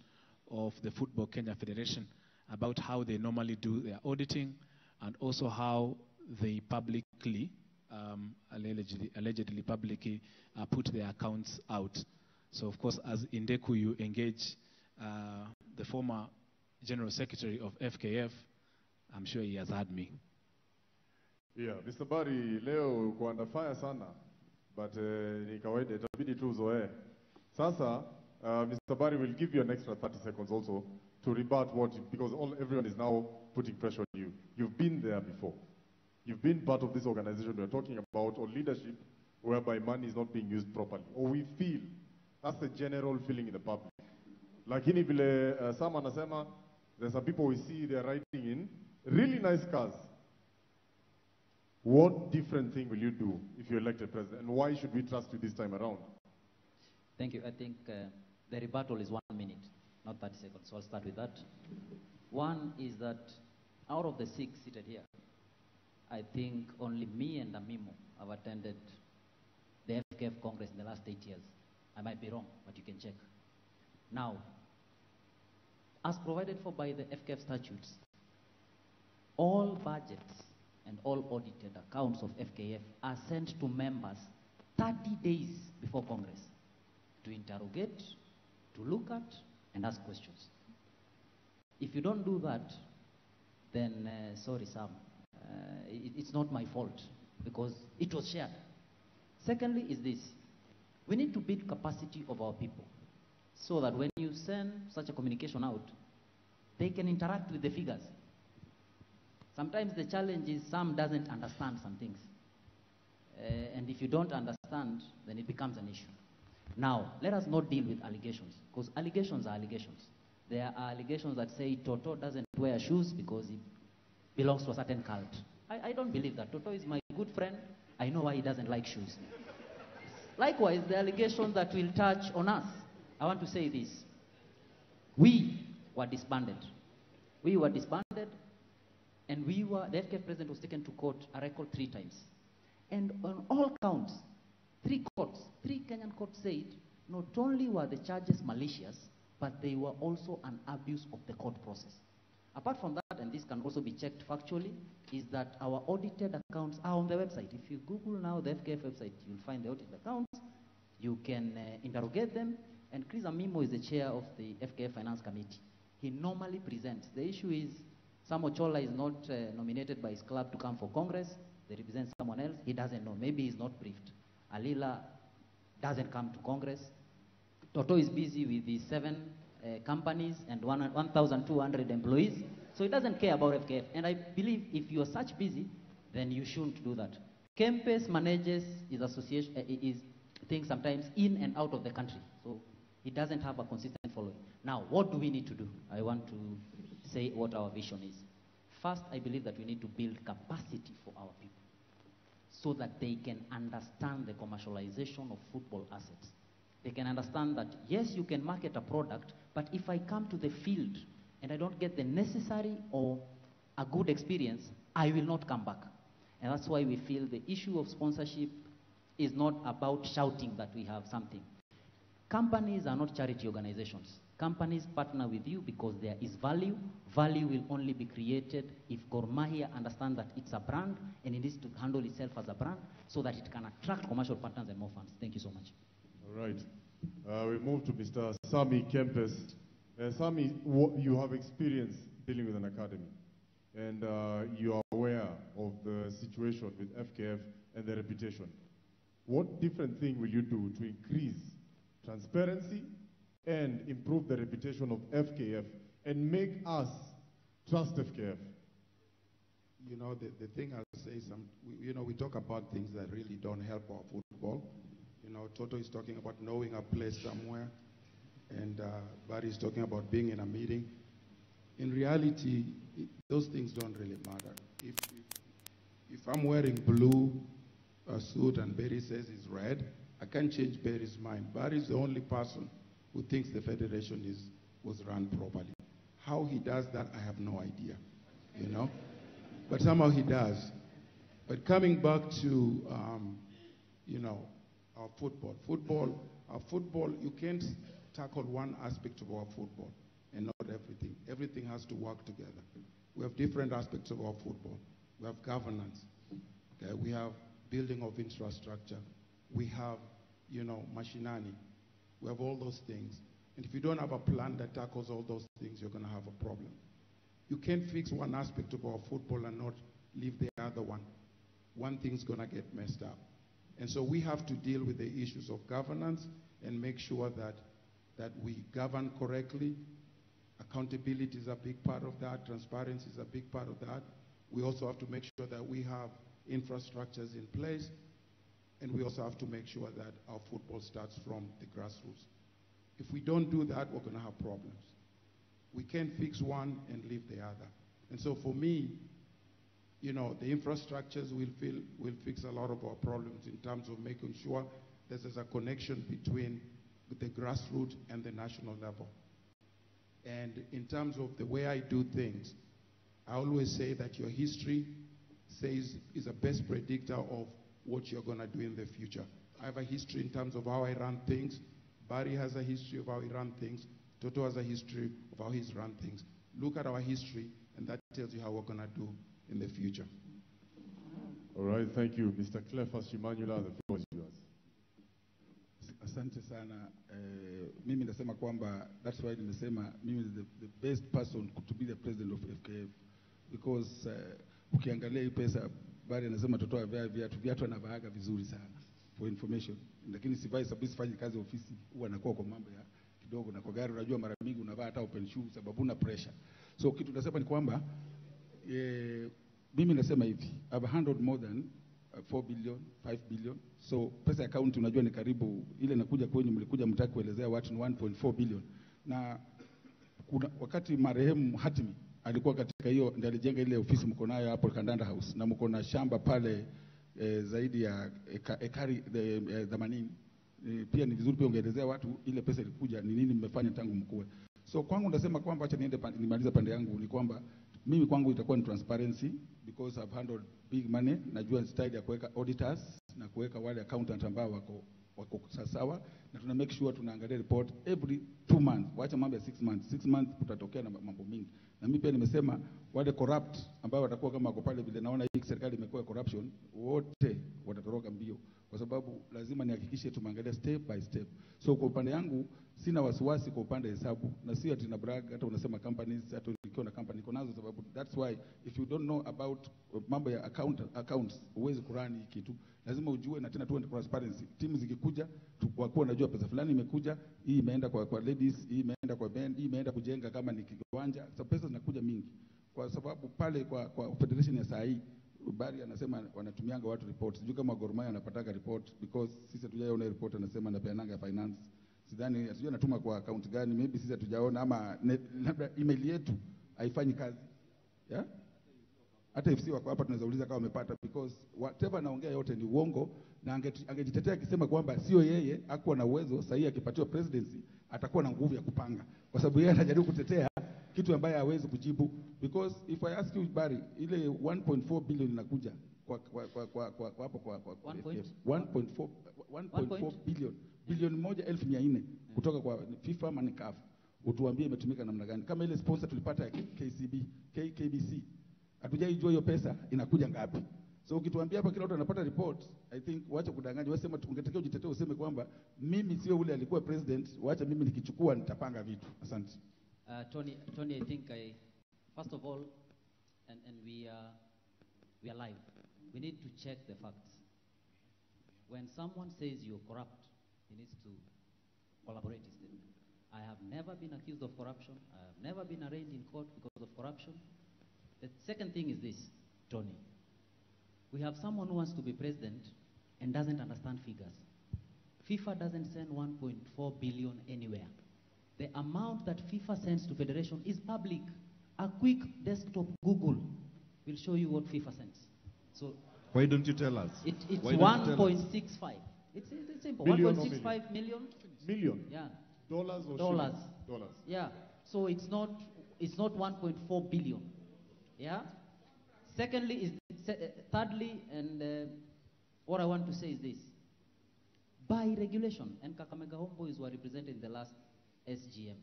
of the Football Kenya Federation about how they normally do their auditing and also how they publicly, allegedly publicly put their accounts out. So of course, as Indeku, you engage the former General Secretary of FKF, I'm sure he has heard me. Yeah, Mr. Barry, leo uko under fire sana, but ni kawaida, itabidi tu uzoee. Sasa, Mr. Barry will give you an extra 30 seconds also to rebut what, because everyone is now putting pressure on you. You've been there before. You've been part of this organization we're talking about, or leadership, whereby money is not being used properly. Or we feel, that's the general feeling in the public. Lakini vile Sam anasema, there's some people we see they're riding in really nice cars. What different thing will you do if you're elected president? And why should we trust you this time around? Thank you. I think the rebuttal is 1 minute, not 30 seconds. So I'll start with that. One is that out of the 6 seated here, I think only me and Amimo have attended the FKF Congress in the last 8 years. I might be wrong, but you can check. Now, as provided for by the FKF statutes, all budgets and all audited accounts of FKF are sent to members 30 days before Congress to interrogate, to look at, and ask questions. If you don't do that, then sorry, Sam, it's not my fault because it was shared. Secondly is this, we need to build capacity of our people so that when you send such a communication out, they can interact with the figures. Sometimes the challenge is Sam doesn't understand some things. And if you don't understand, then it becomes an issue. Now, let us not deal with allegations, because allegations are allegations. There are allegations that say Toto doesn't wear shoes because he belongs to a certain cult. I don't believe that. Toto is my good friend. I know why he doesn't like shoes. Likewise, the allegations that will touch on us. I want to say this. We were disbanded. We were disbanded, and the FKF president was taken to court a record 3 times. And on all counts, 3 Kenyan courts said, not only were the charges malicious, but they were also an abuse of the court process. Apart from that, and this can also be checked factually, is that our audited accounts are on the website. If you Google now the FKF website, you'll find the audited accounts. You can interrogate them. And Chris Amimo is the chair of the FKF Finance Committee. He normally presents. The issue is Sam Ochola is not nominated by his club to come for Congress. They represent someone else. He doesn't know. Maybe he's not briefed. Alila doesn't come to Congress. Toto is busy with the 7 companies and 1,200 employees. So he doesn't care about FKF. And I believe if you're such busy, then you shouldn't do that. Kempes manages his things sometimes in and out of the country. So he doesn't have a consistent following. Now, what do we need to do? I want to say what our vision is. First, I believe that we need to build capacity for our people so that they can understand the commercialization of football assets. They can understand that, yes, you can market a product, but if I come to the field and I don't get the necessary or a good experience, I will not come back. And that's why we feel the issue of sponsorship is not about shouting that we have something. Companies are not charity organizations. Companies partner with you because there is value. Value will only be created if Gor Mahia understands that it's a brand and it needs to handle itself as a brand so that it can attract commercial partners and more funds. Thank you so much. All right. We move to Mr. Sami Kempes. Sami, you have experience dealing with an academy, and you are aware of the situation with FKF and the reputation. What different thing will you do to increase transparency and improve the reputation of FKF and make us trust FKF? You know, the thing I'll say, we talk about things that really don't help our football. You know, Toto is talking about knowing a place somewhere, and Barry is talking about being in a meeting. In reality, those things don't really matter. If I'm wearing blue suit and Barry says it's red, I can't change Barry's mind. Barry's the only person who thinks the federation was run properly. How he does that, I have no idea, you know. But somehow he does. But coming back to, you know, our football. Our football, you can't tackle one aspect of our football and not everything. Everything has to work together. We have different aspects of our football. We have governance. Okay? We have building of infrastructure. We have, you know, machinani. We have all those things. And if you don't have a plan that tackles all those things, you're going to have a problem. You can't fix one aspect of our football and not leave the other one. One thing's going to get messed up. And so we have to deal with the issues of governance and make sure that we govern correctly. Accountability is a big part of that. Transparency is a big part of that. We also have to make sure that we have infrastructures in place. And we also have to make sure that our football starts from the grassroots. If we don't do that, we're going to have problems. We can't fix one and leave the other. And so for me, you know, the infrastructures will fix a lot of our problems in terms of making sure there's a connection between the grassroots and the national level. And in terms of the way I do things, I always say that your history is the best predictor of what you're going to do in the future. I have a history in terms of how I run things. Barry has a history of how he runs things. Toto has a history of how he's run things. Look at our history, and that tells you how we're going to do in the future. All right, thank you. Mr. Cleophas Shimanyula, the floor is yours. Asante sana. Mimi nasema kwamba, that's why nimesema mimi the best person to be the president of FKF, because ukiangalia hii pesa, Barry anasema Toto avaa viatu anavaaga vizuri sana for information, lakini sivai sababu sifanyi kazi ofisi, huwa nakuwa kwa mambo ya kidogo, na kwa gari unajua mara mingi unavaa hata open shoe sababu una pressure. So kitu nasema ni kwamba mimi nasema hivi, I've handled more than 4 billion, 5 billion. So pesa account unajua ni karibu ile inakuja kwenye mlikuja mtaki kuelezea watu ni 1.4 billion. Na kuna wakati marehemu Hatimi alikuwa katika hiyo ndiye alijenga ile ofisi mko nayo hapo Kandanda House, na mko na shamba pale zaidi ya ekari 80. Pia ni vizuri pia ungeelezea watu ile pesa ilikuja ni nini mmefanya tangu mkue. So kwangu nasema kwamba acha niende nimaliza pande yangu ni kwamba mimi kwangu itakuwa ni transparency, because I've handled big money. Najua style ya kuweka auditors na kuweka wale accountant ambao wako sawa, na tuna make sure tunaangalia report every 2 months. Waacha mambo ya 6 months. 6 months kutatokea na mambo mingi. Na mimi pia nimesema wale corrupt ambao watakuwa kama wako pale vile naona hii serikali imekuwa corruption, wote watatoroka mbio, kwa sababu lazima nihakikishe tumeangalia step by step. So kwa upande yangu sina wasiwasi kwa upande hesabu, na si ati na brag hata unasema companies hata ukiona company iko nazo, sababu that's why if you don't know about mambo ya accounts huwezi kurani kitu. Lazima ujue, na tena tuwe transparency. Timu zikikuja wakuwa najua pesa fulani imekuja, hii imeenda kwa ladies, hii imeenda kwa band, hii imeenda kujenga kama ni kiwanja. So pesa zinakuja mingi, kwa sababu pale kwa federation ya saa hii Barry anasema wanatumianga watu report. Sijui kama Gor Mahia anapataka report, because sisi hatujaona report. Anasema anapeananga finance, sidhani sijui anatuma kwa account gani, maybe sisi hatujaona, ama labda email yetu haifanyi kazi. Yeah? Hata FC wako hapa tunaweza uliza kama wamepata, because whatever anaongea yote ni uongo, na angejitetea akisema kwamba sio yeye hakuwa na uwezo. Sasa akipatiwa presidency atakuwa na nguvu ya kupanga, kwa sababu yeye anajaribu kutetea kitu ambaye hawezi kujibu. Because if I ask you, Barry, ile 1.4 billion inakuja kwa FKF. 1.4 billion. Bilioni 1,400 kutoka kwa FIFA ama CAF. Utuambie imetumika namna gani? Kama ile sponsor tulipata ya KBC. Hatujaijua hiyo pesa inakuja ngapi. So ukituambia hapa kila mtu anapata report, I think wacha kudanganya. Wewe sema ungetakiwa ujitetee useme kwamba mimi sio ule alikuwa president, wacha mimi nikichukua nitapanga vitu. Asante. Tony, I think first of all, and we are live. We need to check the facts. When someone says you're corrupt, he needs to collaborate his statement. I have never been accused of corruption. I have never been arraigned in court because of corruption. The second thing is this, Tony. We have someone who wants to be president and doesn't understand figures. FIFA doesn't send 1.4 billion anywhere. The amount that FIFA sends to federation is public. A quick desktop Google will show you what FIFA sends. So why don't you tell us? It's 1.65. It's simple. 1.65 million. Million. Yeah. Dollars or dollars. Dollars. Yeah. So it's not 1.4 billion. Yeah. Secondly, thirdly, and what I want to say is this: by regulation, and Kakamega homeboys were represented in the last SGM,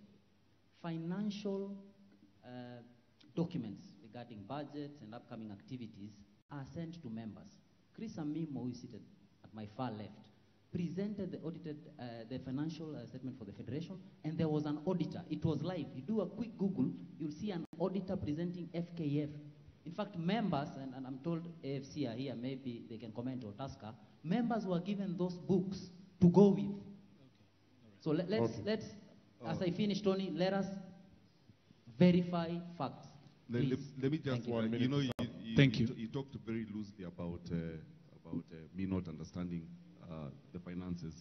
financial documents regarding budgets and upcoming activities are sent to members. Chris Amimo, who is seated at my far left, presented the financial statement for the federation, and there was an auditor. It was live. You do a quick Google, you'll see an auditor presenting FKF. In fact, members, and I'm told AFC are here, maybe they can comment, or Tusker, members were given those books to go with. So let's as I finish, Tony, let us verify facts. Let me just, you know, you talked very loosely about me not understanding the finances.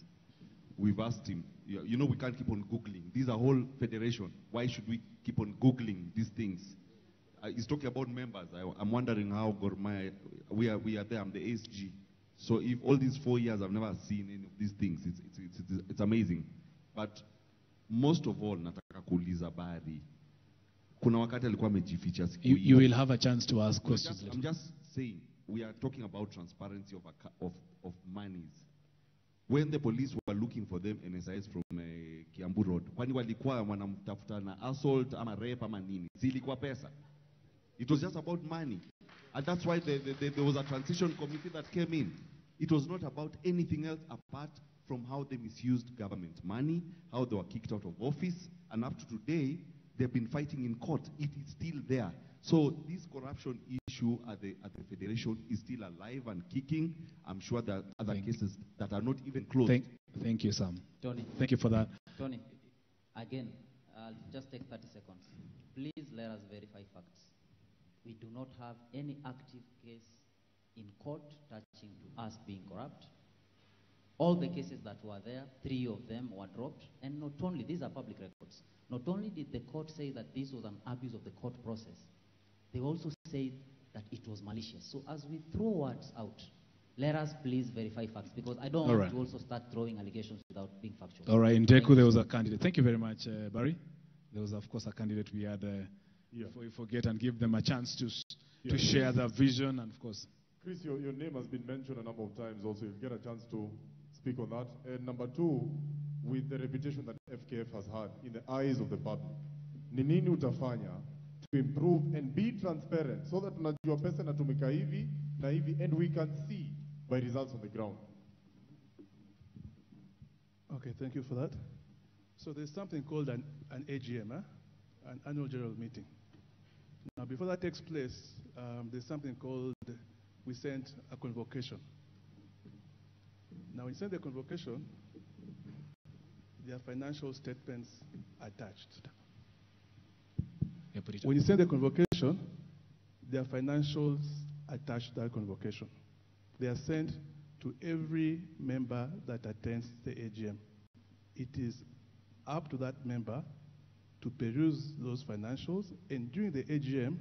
We've asked him, you know, we can't keep on Googling. This is a whole federation. Why should we keep on Googling these things? He's talking about members. I'm wondering how Gormaya, we are there, I'm the ASG. So if all these 4 years I've never seen any of these things, it's amazing. But most of all, nataka kuuliza Barry. Kuna wakati alikuwa amejificha siku hii. You will have a chance to ask questions. I'm just saying, we are talking about transparency of monies. When the police were looking for them NSIS from Kiambu Road, kwani walikuwa wanamtafuta na assault ama rape ama nini? Zilikuwa pesa. It was just about money. And that's why there was a transition committee that came in. It was not about anything else apart from how they misused government money, how they were kicked out of office, and up to today, they've been fighting in court. It is still there. So this corruption issue at the federation is still alive and kicking. I'm sure there are other cases that are not even closed. Thank you, Sam. Tony. Thank you for that. Tony, again, I'll just take 30 seconds. Please let us verify facts. We do not have any active case in court touching to us being corrupt. All the cases that were there, 3 of them were dropped. And not only, these are public records, not only did the court say that this was an abuse of the court process, they also said that it was malicious. So as we throw words out, let us please verify facts, because I don't want to also start throwing allegations without being factual. All right, in Deku there was a candidate. Thank you very much, Barry. There was, of course, a candidate we had, before you forget, and give them a chance to share their vision, and of course. Chris, your name has been mentioned a number of times also. You'll get a chance to speak on that. And number two, with the reputation that FKF has had in the eyes of the public, ni nini utafanya to improve and be transparent so that tunajua pesa inatumika hivi na hivi, and we can see by results on the ground? Okay, thank you for that. So there's something called an AGM, an annual general meeting. Now, before that takes place, there's something called, we send a convocation. Now, when you send the convocation, there are financial statements attached. When you send the convocation, there are financials attached to that convocation. They are sent to every member that attends the AGM. It is up to that member to peruse those financials, and during the AGM,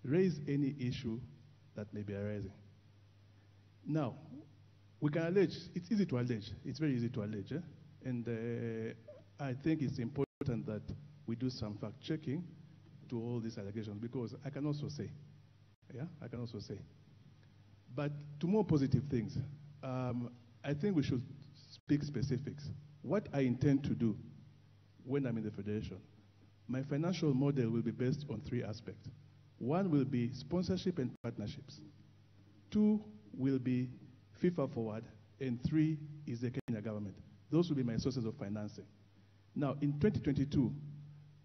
raise any issue that may be arising. Now, we can allege. It's easy to allege. It's very easy to allege. And I think it's important that we do some fact-checking. to all these allegations because I can also say, I can also say. But to more positive things, I think we should speak specifics. What I intend to do when I'm in the federation, my financial model will be based on 3 aspects. 1 will be sponsorship and partnerships. 2 will be FIFA Forward, and 3 is the Kenya government. Those will be my sources of financing. Now, in 2022,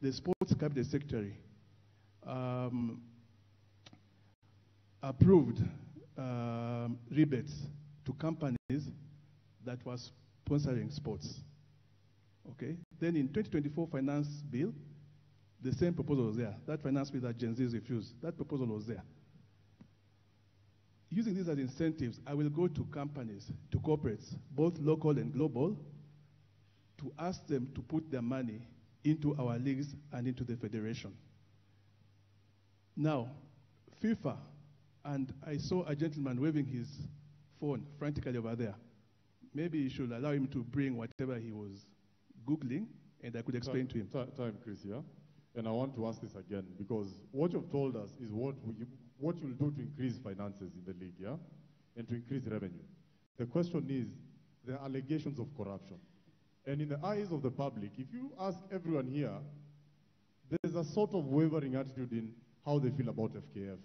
the Sports Cabinet Secretary approved rebates to companies that were sponsoring sports. Okay? Then in 2024 finance bill, the same proposal was there. That finance bill that Gen Zs refused, that proposal was there. Using these as incentives, I will go to companies, to corporates, both local and global, to ask them to put their money into our leagues and into the federation. Now, FIFA, and I saw a gentleman waving his phone frantically over there. Maybe you should allow him to bring whatever he was Googling, and I could explain to him. Time, Chris, yeah? And I want to ask this again, because what you've told us is what you'll do to increase finances in the league, yeah? And to increase revenue. The question is, there are allegations of corruption. And in the eyes of the public, if you ask everyone here, there's a sort of wavering attitude in how they feel about FKF.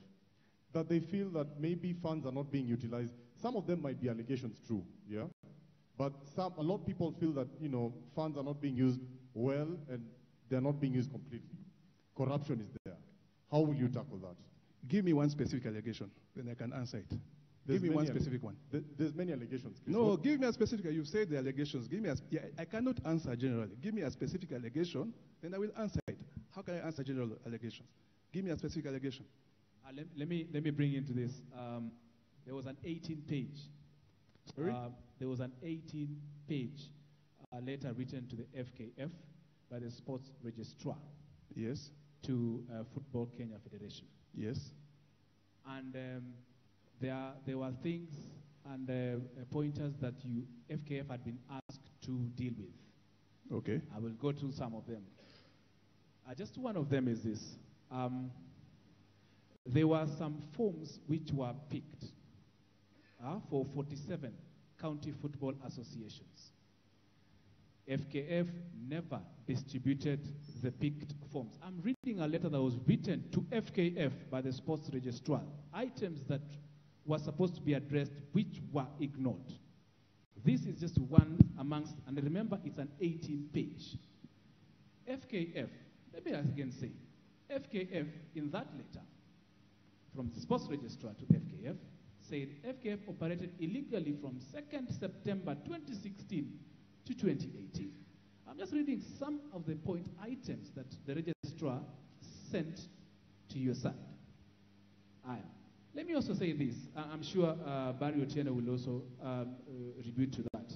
That they feel that maybe funds are not being utilized. Some of them might be allegations true, yeah? But a lot of people feel that, funds are not being used well and they're not being used completely. Corruption is there. How will you tackle that? Give me one specific allegation, then I can answer it. Give me one specific one. There's many allegations, Chris. No, give me a specific. You've said the allegations. Give me I cannot answer generally. Give me a specific allegation, then I will answer it. How can I answer general allegations? Give me a specific allegation. Let me bring into this. There was an 18-page. Sorry? There was an 18-page letter written to the FKF by the sports registrar. Yes. To Football Kenya Federation. Yes. And there were things and pointers that FKF had been asked to deal with. Okay. I will go through some of them. Just one of them is this. There were some forms which were picked for 47 county football associations. FKF never distributed the picked forms. I'm reading a letter that was written to FKF by the sports registrar. Items that were supposed to be addressed which were ignored. This is just one amongst, and remember it's an 18-page. FKF, let me again say, FKF in that letter from the sports registrar to FKF said FKF operated illegally from 2nd September 2016 to 2018. I'm just reading some of the point items that the registrar sent to your side. Let me also say this. I'm sure Barry Otieno will also rebut to that.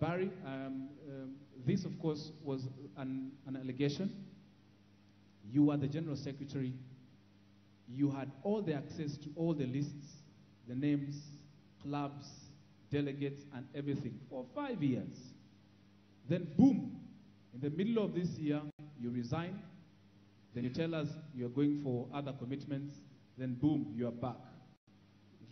Barry, this of course was an allegation. You are the general secretary. You had all the access to all the lists, the names, clubs, delegates, and everything for 5 years. Then boom, in the middle of this year, you resign. Then you tell us you're going for other commitments. Then boom, you are back.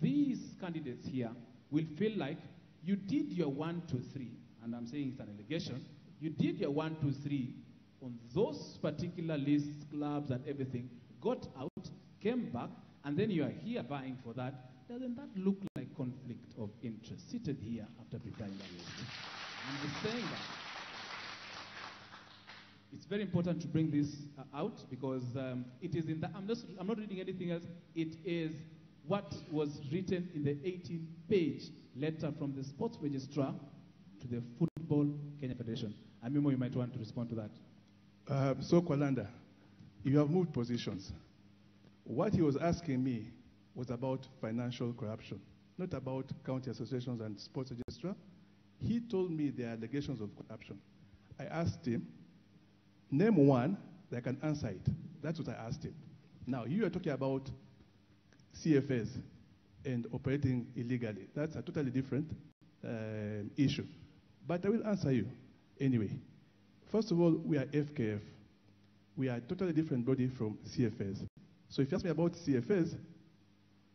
These candidates here will feel like you did your 1, 2, 3, and I'm saying it's an allegation. You did your 1, 2, 3 on those particular lists, clubs, and everything, got out, came back, and then you are here vying for that. Doesn't that look like conflict of interest? Seated here after preparing that list. I'm just saying that. It's very important to bring this out because it is in the, I'm not reading anything else. It is what was written in the 18-page letter from the sports registrar to the Football Kenya Federation. Amimo, you might want to respond to that. So, Kwalanda, you have moved positions. What he was asking me was about financial corruption, not about county associations and sports registrar. He told me there are allegations of corruption. I asked him, name one that can answer it. That's what I asked him. Now, you are talking about CFAs and operating illegally. That's a totally different issue. But I will answer you anyway. First of all, we are FKF. we are a totally different body from CFS. So if you ask me about CFS,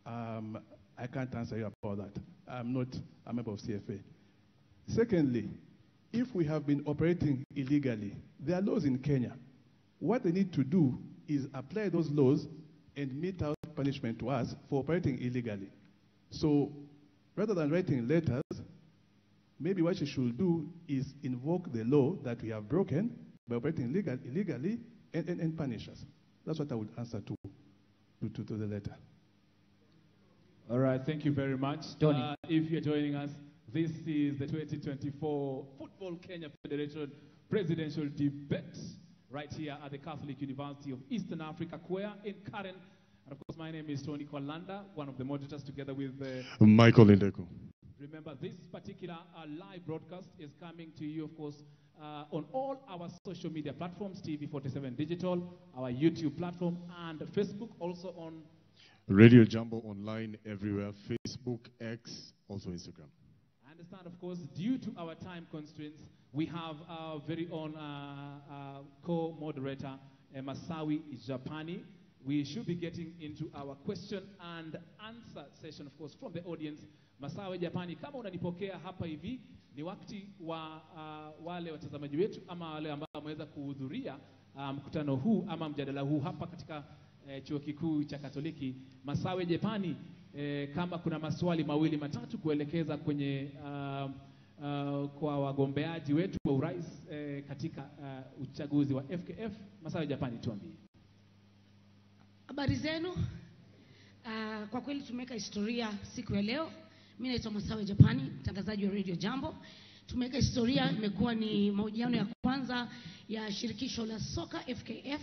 I can't answer you about that. I'm not a member of CFA. Secondly, if we have been operating illegally, there are laws in Kenya. What they need to do is apply those laws and mete out punishment to us for operating illegally. So rather than writing letters, maybe what you should do is invoke the law that we have broken by operating illegally and punish us. That's what I would answer to the letter. All right, thank you very much. Tony. If you're joining us, this is the 2024 Football Kenya Federation Presidential Debate right here at the Catholic University of Eastern Africa, CUEA in Karen. And of course, my name is Tony Kwalanda, one of the moderators together with Michael Indeko. Remember, this particular live broadcast is coming to you, of course, on all our social media platforms, TV47 Digital, our YouTube platform, and Facebook, also on Radio Jambo online everywhere, Facebook, X, also Instagram. I understand, of course, due to our time constraints, we have our very own co-moderator, Masawi Japani. We should be getting into our question and answer session, of course, from the audience. Masawi Japani, kama unanipokea hapa hivi, ni wakati wa wale watazamaji wetu ama wale ambao wameweza kuhudhuria mkutano huu ama mjadala huu hapa katika chuo kikuu cha Katoliki. Masawi Japani, kama kuna maswali mawili matatu kuelekeza kwenye kwa wagombeaji wetu wa urais katika uchaguzi wa FKF. Masawi Japani, tuambie. Habari zenu. Kwa kweli tumeweka historia siku ya leo. Mimi naitwa Masawi Japani, mtangazaji wa Radio Jambo. Tumeweka historia, imekuwa ni mahojiano ya kwanza ya shirikisho la soka FKF.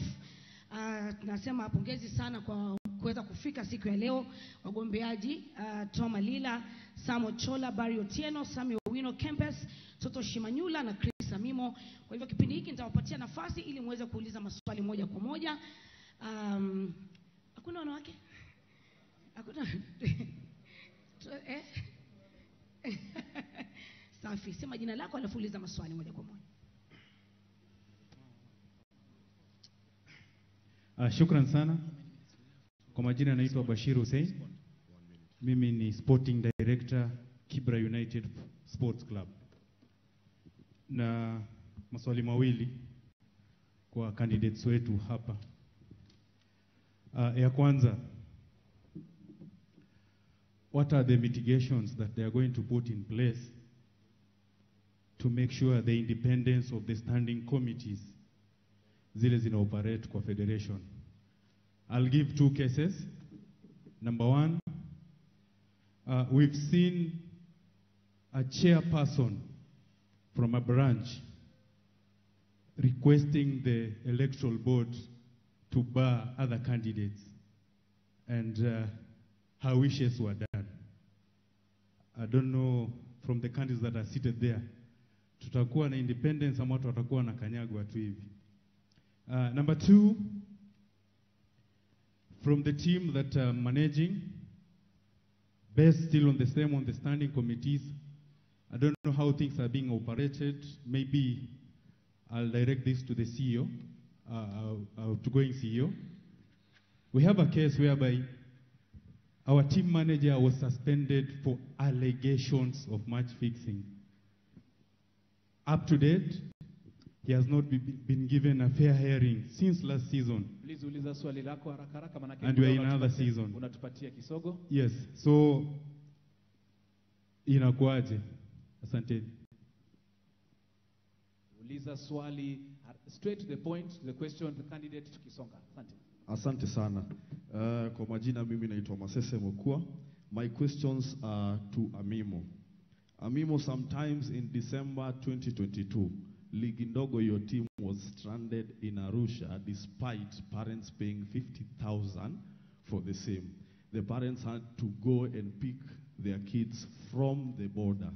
Tunasema pongezi sana kwa kuweza kufika siku ya leo wagombeaji Toma Lila, Samo Chola, Barry Otieno, Sami Owino Kempes, Toto Shimanyula na Chris Amimo. Kwa hivyo kipindi hiki nitawapatia nafasi ili muweze kuuliza maswali moja kwa moja. Hakuna wanawake? Hakuna? Safi, sema jina lako alafu uliza maswali moja kwa moja. Shukran sana. Kwa majina naitwa Bashir Hussein. Mimi ni Sporting Director Kibra United Sports Club. Na maswali mawili kwa candidates wetu hapa. Ya kwanza, what are the mitigations that they are going to put in place to make sure the independence of the standing committees zile zina operate kwa federation? I'll give two cases. Number one, we've seen a chairperson from a branch requesting the electoral board to bar other candidates, and her wishes were done. I don't know from the candidates that are seated there, tutakuwa na independence ama tutakuwa na kanyagwa tu hivi. Number two, from the team that are managing, based still on the standing committees, I don't know how things are being operated. Maybe I'll direct this to the CEO, outgoing CEO. We have a case whereby our team manager was suspended for allegations of match fixing. Up to date, he has not been given a fair hearing since last season. Please uliza swali lako haraka haraka manake and we are in another season. Unatupatia kisogo? Yes. So inakuaje? Asante. Uliza swali straight to the point, to the question, the candidate tukisonga. Asante. Asante sana. Kwa majina mimi naitwa Masese Mokua. My questions are to Amimo. Amimo, sometimes in December 2022, Ligi Ndogo, your team was stranded in Arusha despite parents paying 50,000 for the same. The parents had to go and pick their kids from the border.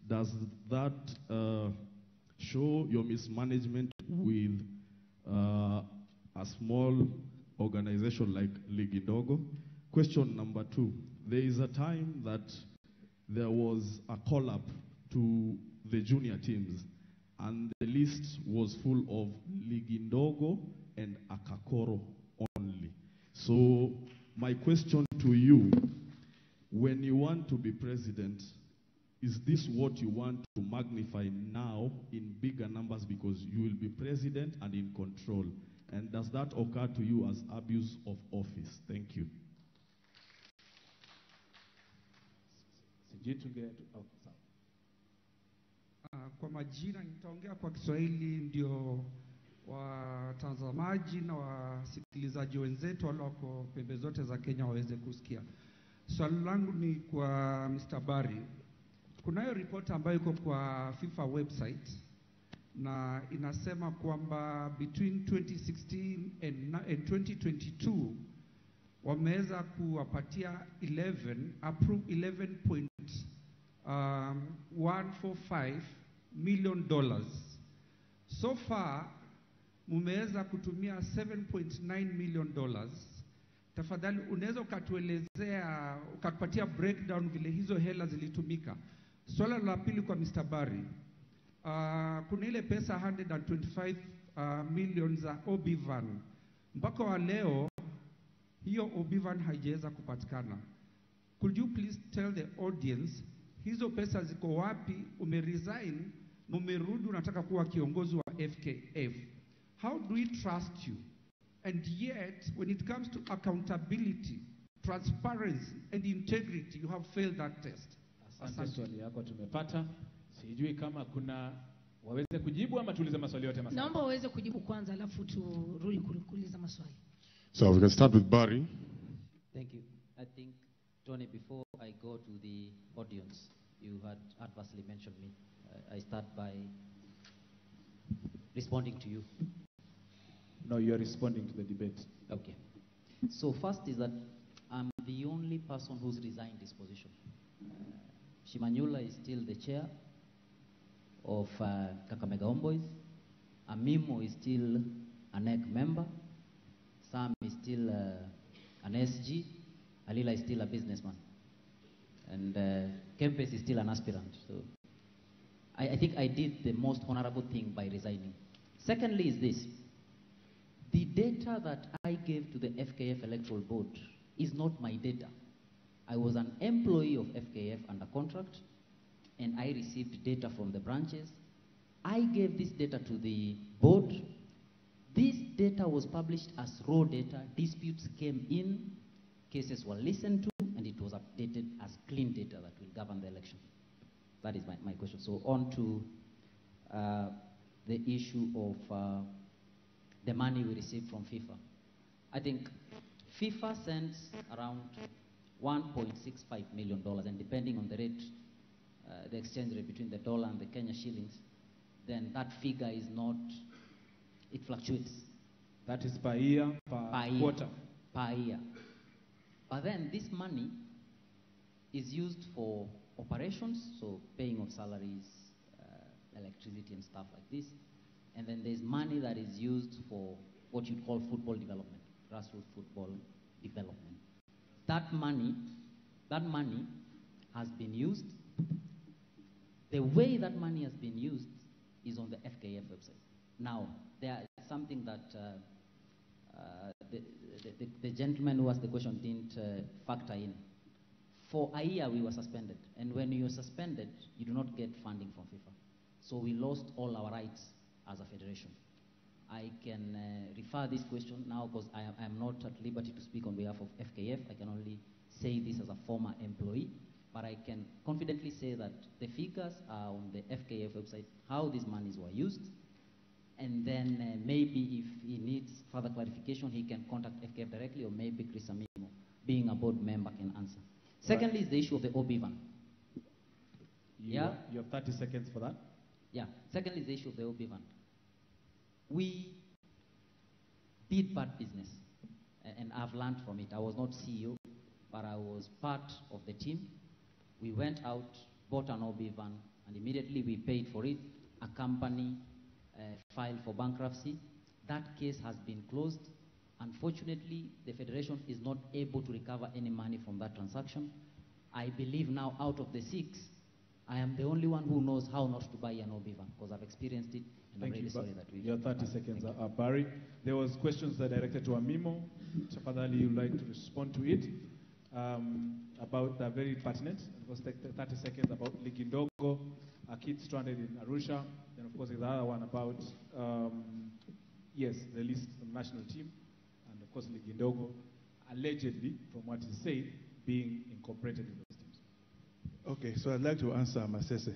Does that show your mismanagement with a small organization like Ligi Ndogo? Question number two, there is a time that there was a call-up to the junior teams, and the list was full of Ligi Ndogo and Akakoro only. So my question to you, when you want to be president, is this what you want to magnify now in bigger numbers because you will be president and in control? And does that occur to you as abuse of office? Thank you. Kwa majina nitaongea kwa Kiswahili ndio watazamaji na wasikilizaji wenzetu walioko pembe zote za Kenya waweze kusikia. Swali langu ni kwa Mr. Barry. Kunayo ripoti ambayo iko kwa FIFA website na inasema kwamba between 2016 and 2022 wameweza kuwapatia 11.145 million dollars. So far mumeweza kutumia 7.9 million dollars. Tafadhali unaweza ukatuelezea, ukatupatia breakdown vile hizo hela zilitumika. Swala la pili kwa Mr. Barry. Kuna ile pesa 125 million za Obivan. Mpaka wa leo hiyo Obivan haijaweza kupatikana. Could you please tell the audience hizo pesa ziko wapi? Umeresign, umerudi unataka kuwa kiongozi wa FKF. How do we trust you? And yet when it comes to accountability, transparency and integrity, you have failed that test. Asante, swali yako tumepata. Sijui kama kuna waweze kujibu ama tuulize maswali yote maswali. Naomba waweze kujibu kwanza alafu turudi kuuliza maswali. So we can start with Barry. Thank you. I think, Tony, before I go to the audience, you had adversely mentioned me. I start by responding to you. No, you are responding to the debate. Okay. So first is that I'm the only person who's resigned this position. Shimanyula is still the chair of Kakamega Homeboys. Amimo is still an EC member. Sam is still an SG. Alila is still a businessman. And Kempes is still an aspirant. So I think I did the most honorable thing by resigning. Secondly is this. The data that I gave to the FKF Electoral Board is not my data. I was an employee of FKF under contract, and I received data from the branches. I gave this data to the board. This data was published as raw data. Disputes came in, cases were listened to, and it was updated as clean data that will govern the election. That is my question. So on to the issue of the money we received from FIFA. I think FIFA sends around $1.65 million, and depending on the rate, the exchange rate between the dollar and the Kenya shillings, then that figure is not, it fluctuates. That is per year, per quarter? Per year. But then this money is used for operations, so paying of salaries, electricity and stuff like this. And then there's money that is used for what you call football development, grassroots football development. That money has been used. The way that money has been used is on the FKF website. Now, there is something that the gentleman who asked the question didn't factor in. For a year, we were suspended. And when you are suspended, you do not get funding from FIFA. So we lost all our rights as a federation. I can refer this question now because I am not at liberty to speak on behalf of FKF. I can only say this as a former employee, but I can confidently say that the figures are on the FKF website, how these monies were used, and then maybe if he needs further clarification, he can contact FKF directly, or maybe Chris Amimo, being a board member, can answer. Secondly is the issue of the Obivan. You have 30 seconds for that. Yeah. Secondly is the issue of the Obivan. We did bad business, and I've learned from it. I was not CEO, but I was part of the team. We went out, bought an Obivan, and immediately we paid for it. A company filed for bankruptcy. That case has been closed. Unfortunately, the Federation is not able to recover any money from that transaction. I believe now out of the 6, I am the only one who knows how not to buy an Obivan because I've experienced it, and I'm Thank really you. sorry that we. Your 30 seconds are up, Barry. There was questions that directed to Amimo. Tafadhali, you'd like to respond to it about very pertinent. It was 30 seconds about Ligindogo, a kid stranded in Arusha. Then, of course, there's the other one about yes, the list of the national team, and of course, Ligindogo, allegedly, from what he said, being incorporated in those teams. Okay, so I'd like to answer Masese.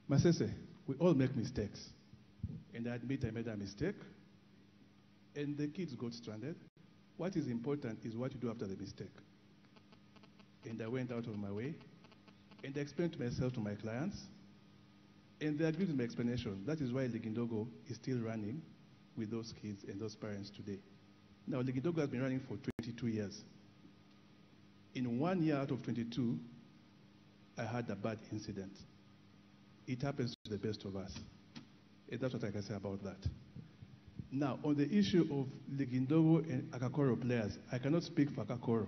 Masese, we all make mistakes. And I admit I made a mistake. And the kids got stranded. What is important is what you do after the mistake. And I went out of my way. And I explained to myself, to my clients. And they agreed with my explanation. That is why Ligindogo is still running with those kids and those parents today. Now, Ligindogo has been running for 22 years. In 1 year out of 22, I had a bad incident. It happens to the best of us. And that's what I can say about that. Now, on the issue of Ligindogo and Akakoro players, I cannot speak for Akakoro.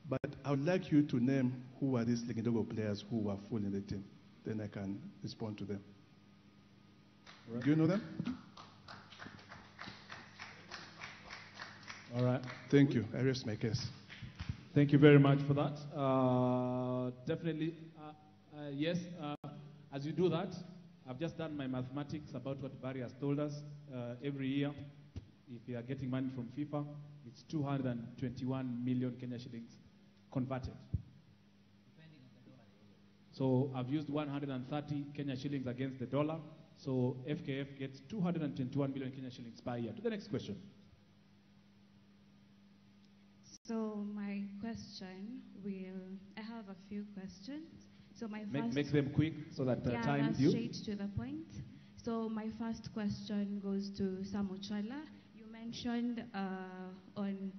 But I would like you to name who are these Ligindogo players who were full in the team. Then I can respond to them. Right. Do you know them? All right. Thank you. I rest my case. Thank you very much for that. Definitely, yes. As you do that, I've just done my mathematics about what Barry has told us. Every year, if you are getting money from FIFA, it's 221 million Kenya shillings converted. So I've used 130 Kenya shillings against the dollar. So FKF gets 221 million Kenya shillings per year. To the next question. So my question I have a few questions. So my first, make them quick so that time is you. Straight to the point. So my first question goes to Sam Ochala. You mentioned on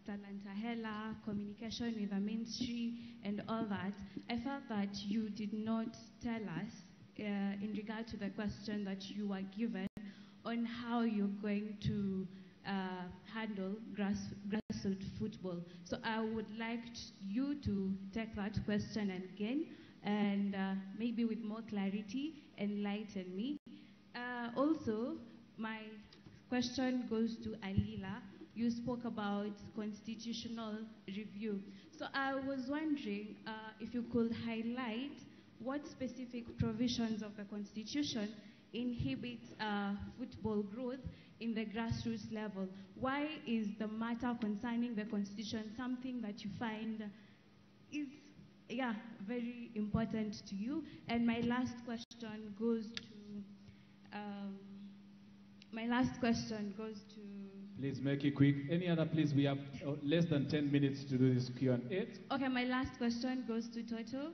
Talantahela, communication with the ministry and all that. I felt that you did not tell us in regard to the question that you were given on how you're going to handle grassroots football. So I would like you to take that question again and maybe with more clarity enlighten me. Also, my question goes to Alila. You spoke about constitutional review. So I was wondering if you could highlight what specific provisions of the Constitution inhibit football growth in the grassroots level. Why is the matter concerning the Constitution something that you find is very important to you? And my last question goes to Please make it quick. Any other, please? We have less than 10 minutes to do this Q&A. Okay, my last question goes to Toto,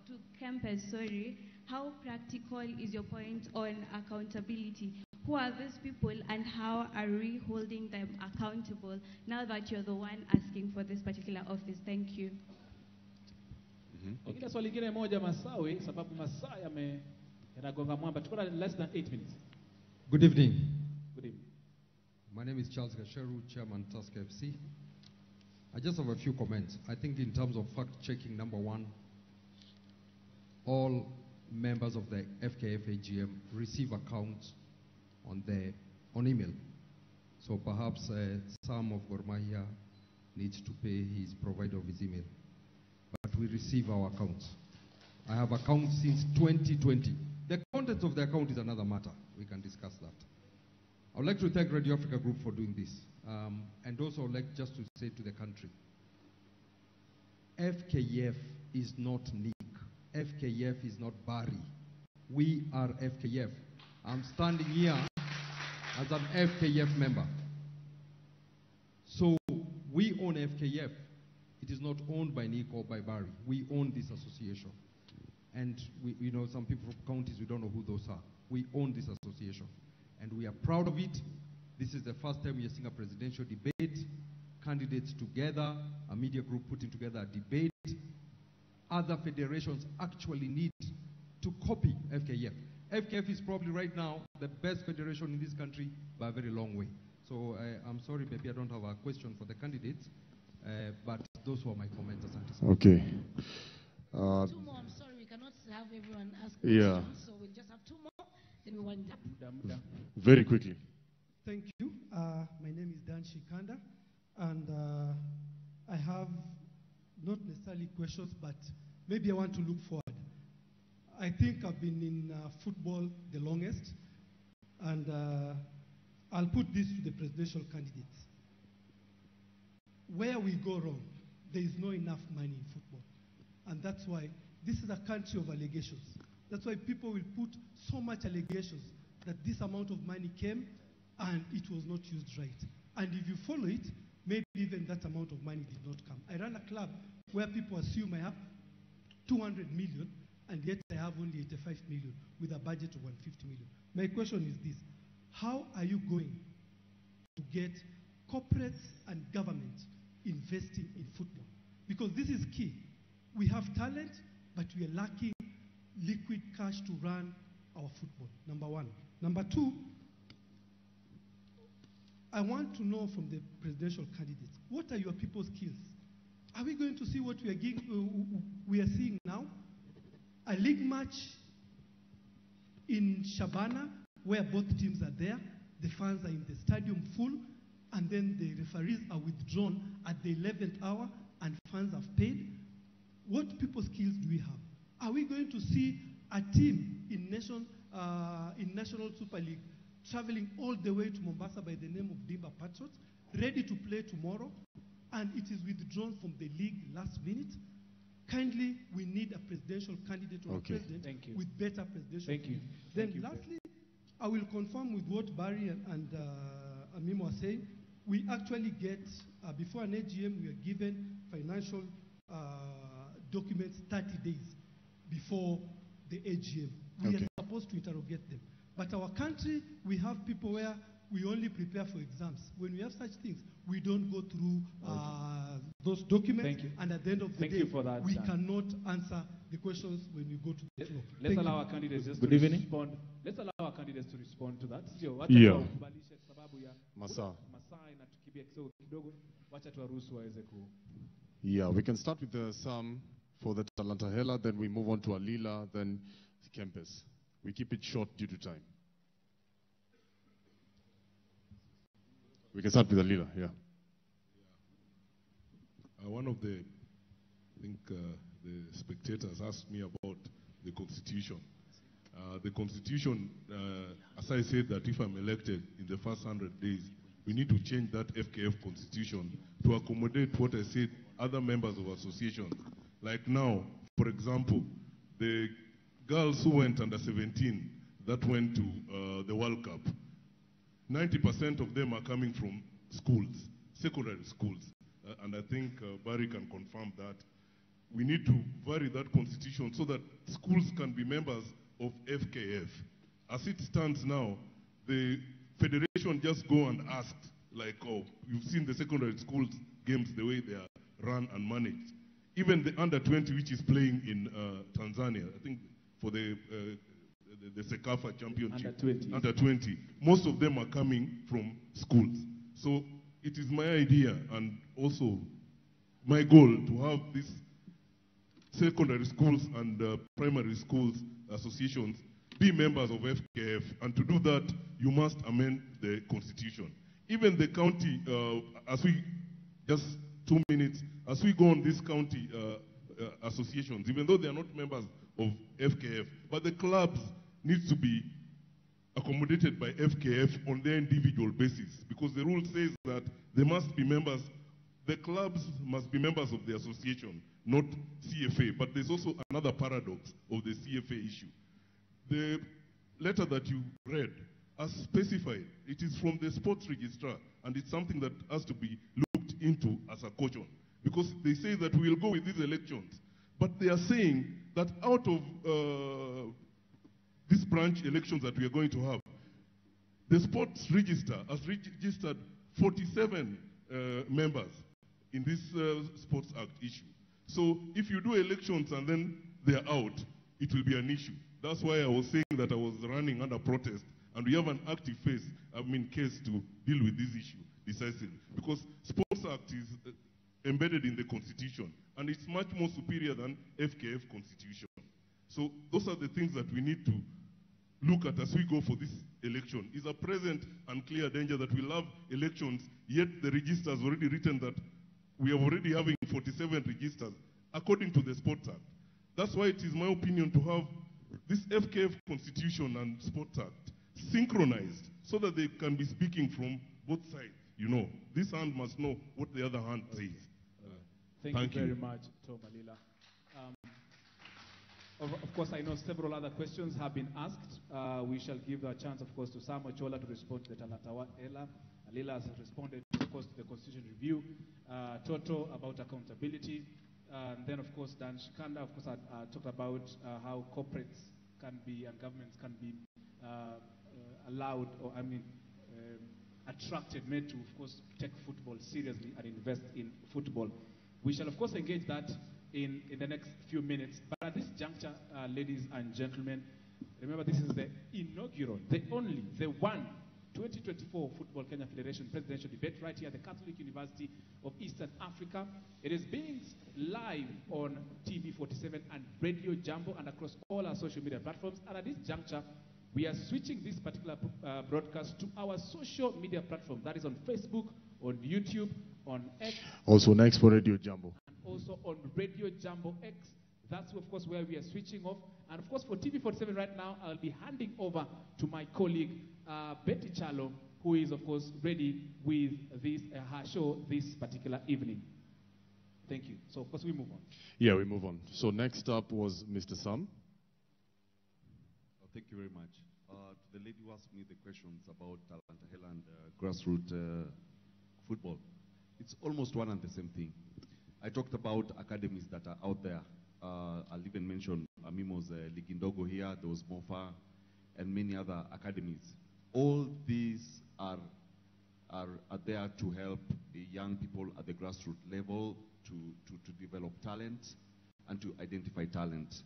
to Kempes, sorry. How practical is your point on accountability? Who are these people and how are we holding them accountable now that you're the one asking for this particular office? Thank you. Ingine swali lingine moja Masawi, sababu masaa yanagonga mwamba. Tuko na less than 8 minutes. Good evening. Good evening. My name is Charles Gasheru, Chairman Task FC. I just have a few comments. I think in terms of fact-checking, number one, all members of the FKF AGM receive accounts on email. So perhaps some of Gor Mahia needs to pay his provider of his email. But we receive our accounts. I have accounts since 2020. The contents of the account is another matter. We can discuss that. I would like to thank Radio Africa Group for doing this. And also I would like just to say to the country, FKF is not Nick. FKF is not Barry. We are FKF. I'm standing here as an FKF member. So we own FKF. It is not owned by Nick or by Barry. We own this association. And we know some people from counties, we don't know who those are. We own this association. And we are proud of it. This is the first time we are seeing a presidential debate, candidates together, a media group putting together a debate. Other federations actually need to copy FKF. FKF is probably right now the best federation in this country by a very long way. So I'm sorry, maybe I don't have a question for the candidates, but those were my comments. Okay. Two more, I'm sorry, we cannot everyone ask Yeah. questions, so we'll just have two more, then we wind up. Very quickly. Thank you. My name is Dan Shikanda, and I have not necessarily questions, but maybe I want to look forward. I think I've been in football the longest, and I'll put this to the presidential candidates. Where we go wrong, there is not enough money in football. And that's why this is a country of allegations. That's why people will put so much allegations that this amount of money came and it was not used right. And if you follow it, maybe even that amount of money did not come. I run a club where people assume I have 200 million, and yet I have only 85 million with a budget of 150 million. My question is this: how are you going to get corporates and government investing in football? Because this is key. We have talent, but we are lacking liquid cash to run our football, number one. Number two, I want to know from the presidential candidates, what are your people's skills? Are we going to see what we are seeing now? A league match in Shabana where both teams are there, the fans are in the stadium full, and then the referees are withdrawn at the 11th hour and fans have paid. What people's skills do we have? Are we going to see a team in National Super League traveling all the way to Mombasa by the name of Dimba Patriots, ready to play tomorrow, and it is withdrawn from the league last minute? Kindly, we need a presidential candidate or a president with better presidential skills. Then lastly, I will confirm with what Barry and Amimo are saying. We actually get, before an AGM, we are given financial documents 30 days before the AGM. We are supposed to interrogate them. But our country, we have people where we only prepare for exams. When we have such things, we don't go through those documents. And at the end of the day, we cannot answer the questions when we go to the floor. Let's allow our candidates just to respond. Let's allow our candidates to respond to that. Yeah. Yeah, we can start with the Sam for the Talanta Hela, then we move on to Alila, then Kempes. We keep it short due to time. We can start with Alila, yeah. One of the, I think the spectators asked me about the Constitution. The Constitution, as I said, that if I'm elected in the first 100 days, we need to change that FKF Constitution to accommodate what I said other members of associations. Like now, for example, the girls who went under 17 that went to the World Cup, 90% of them are coming from schools, secondary schools. And I think Barry can confirm that. We need to vary that constitution so that schools can be members of FKF. As it stands now, the federation just go and ask, like, oh, you've seen the secondary schools games, the way they are run and managed. Even the under-20, which is playing in Tanzania, I think for the Sekafa Championship, under-20, most of them are coming from schools. So it is my idea and also my goal to have these secondary schools and primary schools associations be members of FKF, and to do that, you must amend the constitution. Even the county, as we, just 2 minutes, as we go on these county associations, even though they are not members of FKF, but the clubs need to be accommodated by FKF on their individual basis, because the rule says that they must be members, the clubs must be members of the association, not CFA. But there's also another paradox of the CFA issue. The letter that you read, as specified, it is from the sports registrar, and it's something that has to be looked into as a caution, because they say that we will go with these elections, but they are saying that out of these branch elections that we are going to have, the sports register has registered 47 members in this Sports Act issue. So if you do elections and then they're out, it will be an issue. That's why I was saying that I was running under protest, and we have an active case to deal with this issue decisively, because Sports Act is embedded in the Constitution, and it's much more superior than FKF Constitution. So those are the things that we need to look at as we go for this election. Is a present and clear danger that we'll have elections, yet the register has already written that we are already having 47 registers, according to the Sports Act. That's why it is my opinion to have this FKF Constitution and Sports Act synchronized so that they can be speaking from both sides. You know, this hand must know what the other hand says. Thank you very much, Tom Alila. Of course, I know several other questions have been asked. We shall give a chance, of course, to Sam Ochola to respond to the Talanta Alila has responded, of course, to the Constitution Review. Toto about accountability. And then, of course, Dan Shikanda, of course, talked about how corporates can be and governments can be allowed, or attracted, made to, of course, take football seriously and invest in football. We shall, of course, engage that in the next few minutes. But at this juncture, ladies and gentlemen, remember this is the inaugural, the only, the one, 2024 Football Kenya Federation Presidential Debate right here at the Catholic University of Eastern Africa. It is being live on TV 47 and Radio Jambo and across all our social media platforms. And at this juncture, we are switching this particular broadcast to our social media platform. That is on Facebook, on YouTube, on X. Also next for Radio Jambo. And also on Radio Jambo X. That's, of course, where we are switching off. And, of course, for TV 47 right now, I'll be handing over to my colleague, Betty Chalo, who is, of course, ready with this her show this particular evening. Thank you. So, of course, we move on. Yeah, we move on. So next up was Mr. Sam. Thank you very much. To the lady who asked me the questions about Talanta Hela and grassroots football, it's almost one and the same thing. I talked about academies that are out there. I'll even mention Amimo's Ligindogo here, there was Mofa, and many other academies. All these are there to help the young people at the grassroots level to develop talent and to identify talent.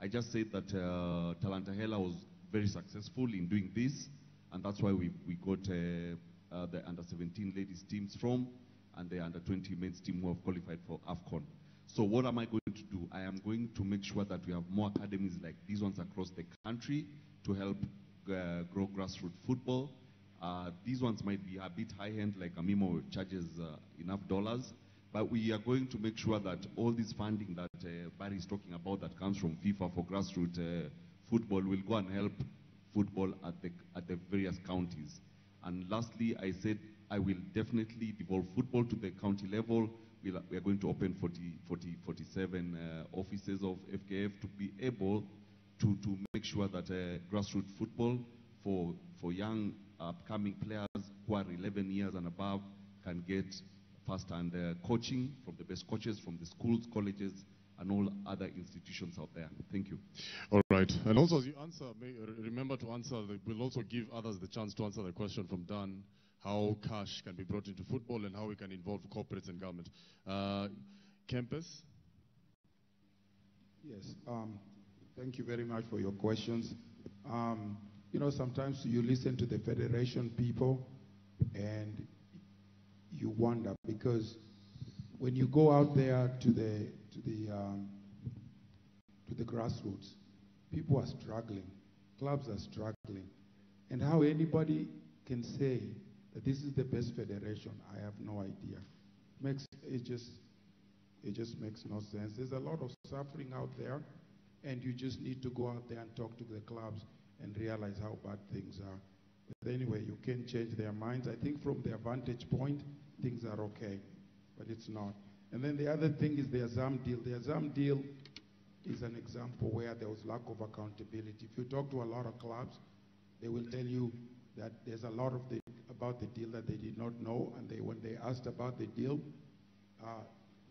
I just said that Talanta Hela was very successful in doing this, and that's why we got the under-17 ladies teams from, and the under-20 men's team who have qualified for AFCON. So what am I going to do? I am going to make sure that we have more academies like these ones across the country to help grow grassroots football. These ones might be a bit high-end, like Amimo charges enough dollars, but we are going to make sure that all this funding that Barry is talking about that comes from FIFA for grassroots football will go and help football at the various counties. And lastly, I said I will definitely devolve football to the county level. We are going to open 47 offices of FKF to be able to make sure that grassroots football for young upcoming players who are 11 years and above can get first-hand coaching from the best coaches from the schools, colleges, and all other institutions out there. Thank you. All right. And also, as you answer, remember to answer, we'll also give others the chance to answer the question from Dan, how cash can be brought into football and how we can involve corporates and government. Kempes? Yes. Thank you very much for your questions. You know, sometimes you listen to the federation people and you wonder, because when you go out there to the grassroots, people are struggling, clubs are struggling, and how anybody can say that this is the best federation, I have no idea. It just makes no sense. There's a lot of suffering out there, and you just need to go out there and talk to the clubs and realize how bad things are. But anyway, you can change their minds. I think from their vantage point, things are okay, but it's not. And then the other thing is the Azam deal. The Azam deal is an example where there was lack of accountability. If you talk to a lot of clubs, they will tell you that there's a lot about the deal that they did not know, and when they asked about the deal,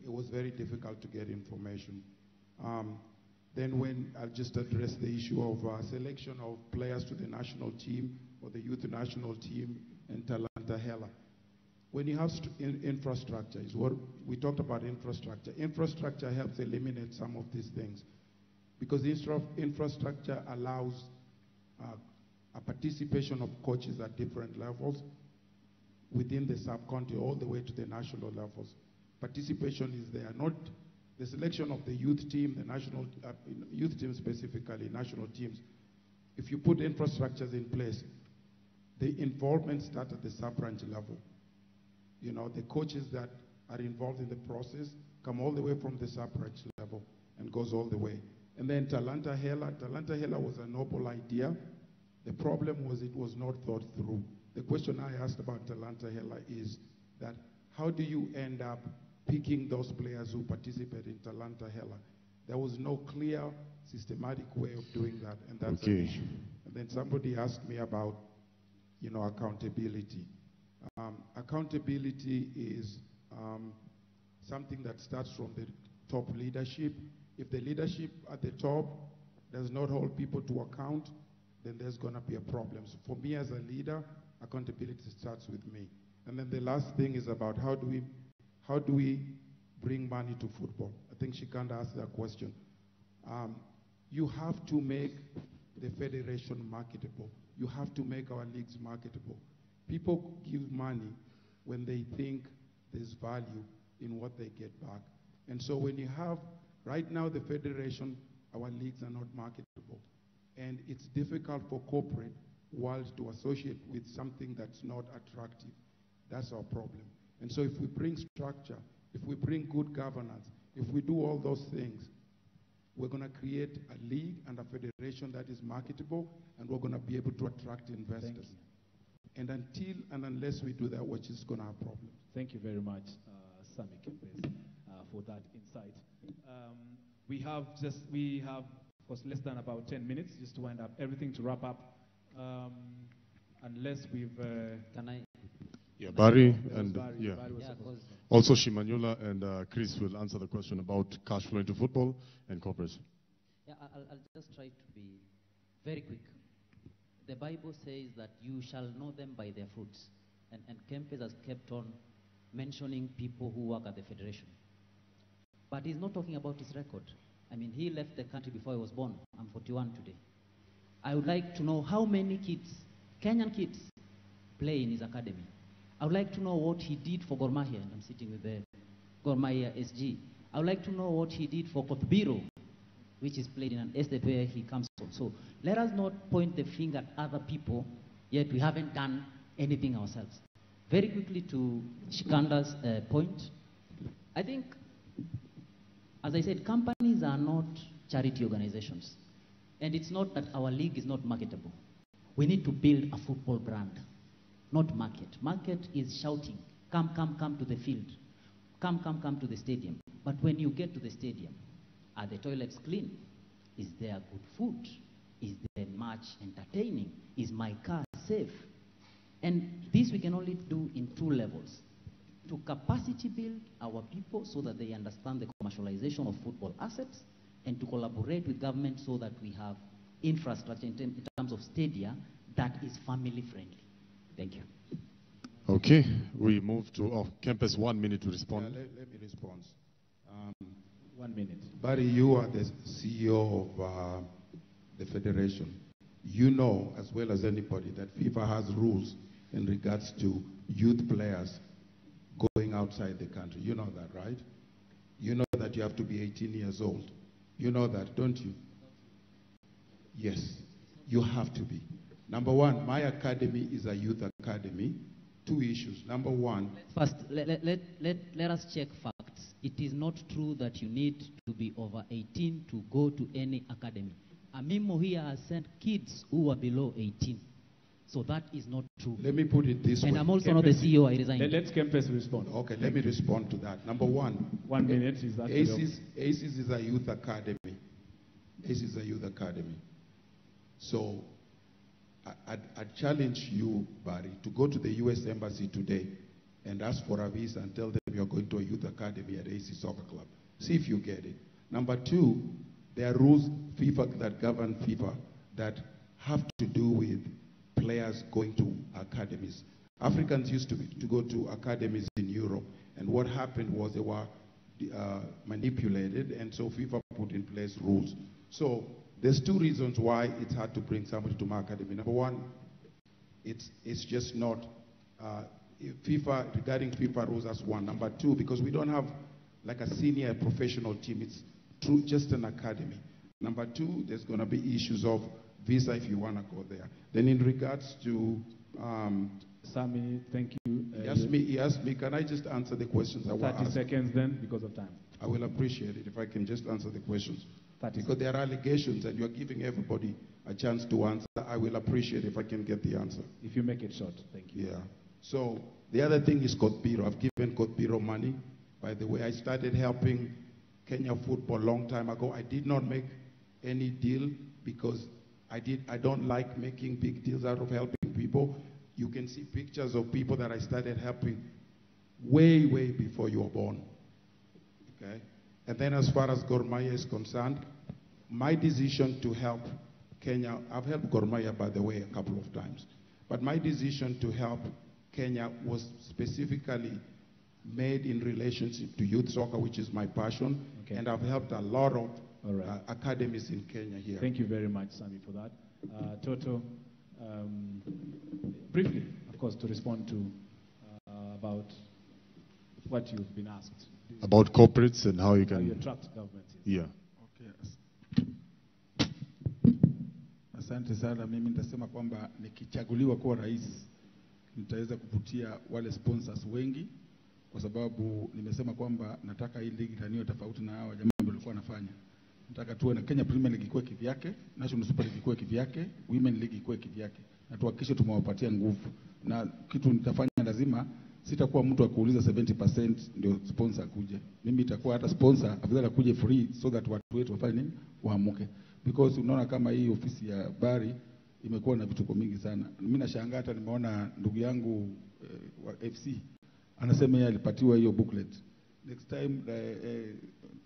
it was very difficult to get information. Then when I'll just address the issue of selection of players to the national team or the youth national team in Talanta Hela. When you have infrastructure, is what we talked about. Infrastructure. Infrastructure helps eliminate some of these things, because infrastructure allows a participation of coaches at different levels within the sub-county all the way to the national levels. Participation is there, not the selection of the youth team, the national youth team specifically, national teams, if you put infrastructures in place, the involvement starts at the sub-branch level. You know, the coaches that are involved in the process come all the way from the sub-branch level and goes all the way. And then Talanta Hela was a noble idea. The problem was it was not thought through. The question I asked about Talanta Hela is that how do you end up picking those players who participate in Talanta Hela? There was no clear, systematic way of doing that, and that's an issue. And then somebody asked me about, you know, accountability. Accountability is something that starts from the top leadership. If the leadership at the top does not hold people to account, then there's going to be a problem. So for me as a leader, accountability starts with me. And then the last thing is about how do we bring money to football? I think she can't ask that question. You have to make the federation marketable. You have to make our leagues marketable. People give money when they think there's value in what they get back. And so when you have, right now the federation, our leagues are not marketable. And it's difficult for corporate world to associate with something that's not attractive. That's our problem. And so if we bring structure, if we bring good governance, if we do all those things, we're going to create a league and a federation that is marketable, and we're going to be able to attract investors. And until and unless we do that, we're just going to have problems. Thank you very much, Sami Kempes, for that insight. We have, of course, less than about 10 minutes just to wind up everything, to wrap up. Unless we've... Can I... Yeah, Barry and Yeah, also Shimanyula and Chris will answer the question about cash flow into football and corporate. Yeah, I'll just try to be very quick. The Bible says that you shall know them by their fruits. And Kempes has kept on mentioning people who work at the federation. But he's not talking about his record. I mean, he left the country before he was born. I'm 41 today. I would like to know how many kids, Kenyan kids, play in his academy. I would like to know what he did for Gor Mahia, and I'm sitting with the Gor Mahia SG. I would like to know what he did for Kotbiro, which is played in an estate where he comes from. So let us not point the finger at other people, yet we haven't done anything ourselves. Very quickly to Shikanda's point, I think, as I said, companies are not charity organizations. And it's not that our league is not marketable. We need to build a football brand, not market. Market is shouting, come, come, come to the field. Come, come, come to the stadium. But when you get to the stadium, are the toilets clean? Is there good food? Is the match entertaining? Is my car safe? And this we can only do in two levels. To capacity build our people so that they understand the commercialization of football assets, and to collaborate with government so that we have infrastructure in terms of stadia that is family friendly. Thank you. Okay, we move to Kempes, 1 minute to respond. Yeah, let me respond. 1 minute. Barry, you are the CEO of the federation. You know as well as anybody that FIFA has rules in regards to youth players going outside the country. You know that, right? You know that you have to be 18 years old. You know that, don't you? Yes, you have to be. Number one, my academy is a youth academy. Two issues. Number one... First, let us check facts. It is not true that you need to be over 18 to go to any academy. Amimo here has sent kids who are below 18. So that is not true. Let me put it this way. And I'm also not the CEO, I resigned. Let's Kempes respond. Okay, let me respond to that. Number one. 1 minute is that. ACES is a youth academy. ACES is a youth academy. So I challenge you, Barry, to go to the U.S. Embassy today and ask for a visa and tell them you're going to a youth academy at AC Soccer Club. See if you get it. Number two, there are rules that govern FIFA that have to do with players going to academies. Africans used to go to academies in Europe, and what happened was they were manipulated, and so FIFA put in place rules. So there's two reasons why it's hard to bring somebody to my academy. Number one, it's just not regarding FIFA rules, that's one. Number two, because we don't have like a senior professional team. It's true, just an academy. Number two, there's going to be issues of visa if you want to go there. Then in regards to... Sami, thank you. He asked me, can I just answer the questions I want to 30 ask? seconds then, because of time. I will appreciate it if I can just answer the questions. 30 Because there are allegations and you're giving everybody a chance to answer. I will appreciate if I can get the answer. If you make it short, thank you. Yeah. So the other thing is Kotbiro. I've given Kotbiro money. By the way, I started helping Kenya football a long time ago. I did not make any deal because I don't like making big deals out of helping people. You can see pictures of people that I started helping way, way before you were born. Okay? And then as far as Gor Mahia is concerned, my decision to help Kenya, I've helped Gor Mahia, by the way, a couple of times. But my decision to help Kenya was specifically made in relationship to youth soccer, which is my passion. Okay. And I've helped a lot of academies in Kenya here. Thank you very much, Sami, for that. Toto, briefly, of course, to respond to about what you've been asked. About corporates and how you can... How you attract government. Yeah. Okay. Asante sana. Mimi nitasema kwamba nikichaguliwa kuwa rais nitaweza kuvutia wale sponsors wengi, kwa sababu nimesema kwamba nataka hii ligi taniyo tofauti na hao jamaa ambao walikuwa wanafanya. Nataka tuwe na Kenya Premier League ikuwe kivyake, National Super League ikuwe kivyake, Women League ikuwe kivyake. Na tuhakikishe tumewapatia nguvu. Na kitu nitafanya lazima sitakuwa mtu wa kuuliza 70% ndio sponsor akuje. Mimi itakuwa hata sponsor afadhali akuje free so that watu wetu wafanye nini? Waamuke. Because unaona kama hii ofisi ya Bari imekuwa na vituko mingi sana. Mimi nashangaa hata nimeona ndugu yangu wa FC anasema yeye alipatiwa hiyo booklet. Next time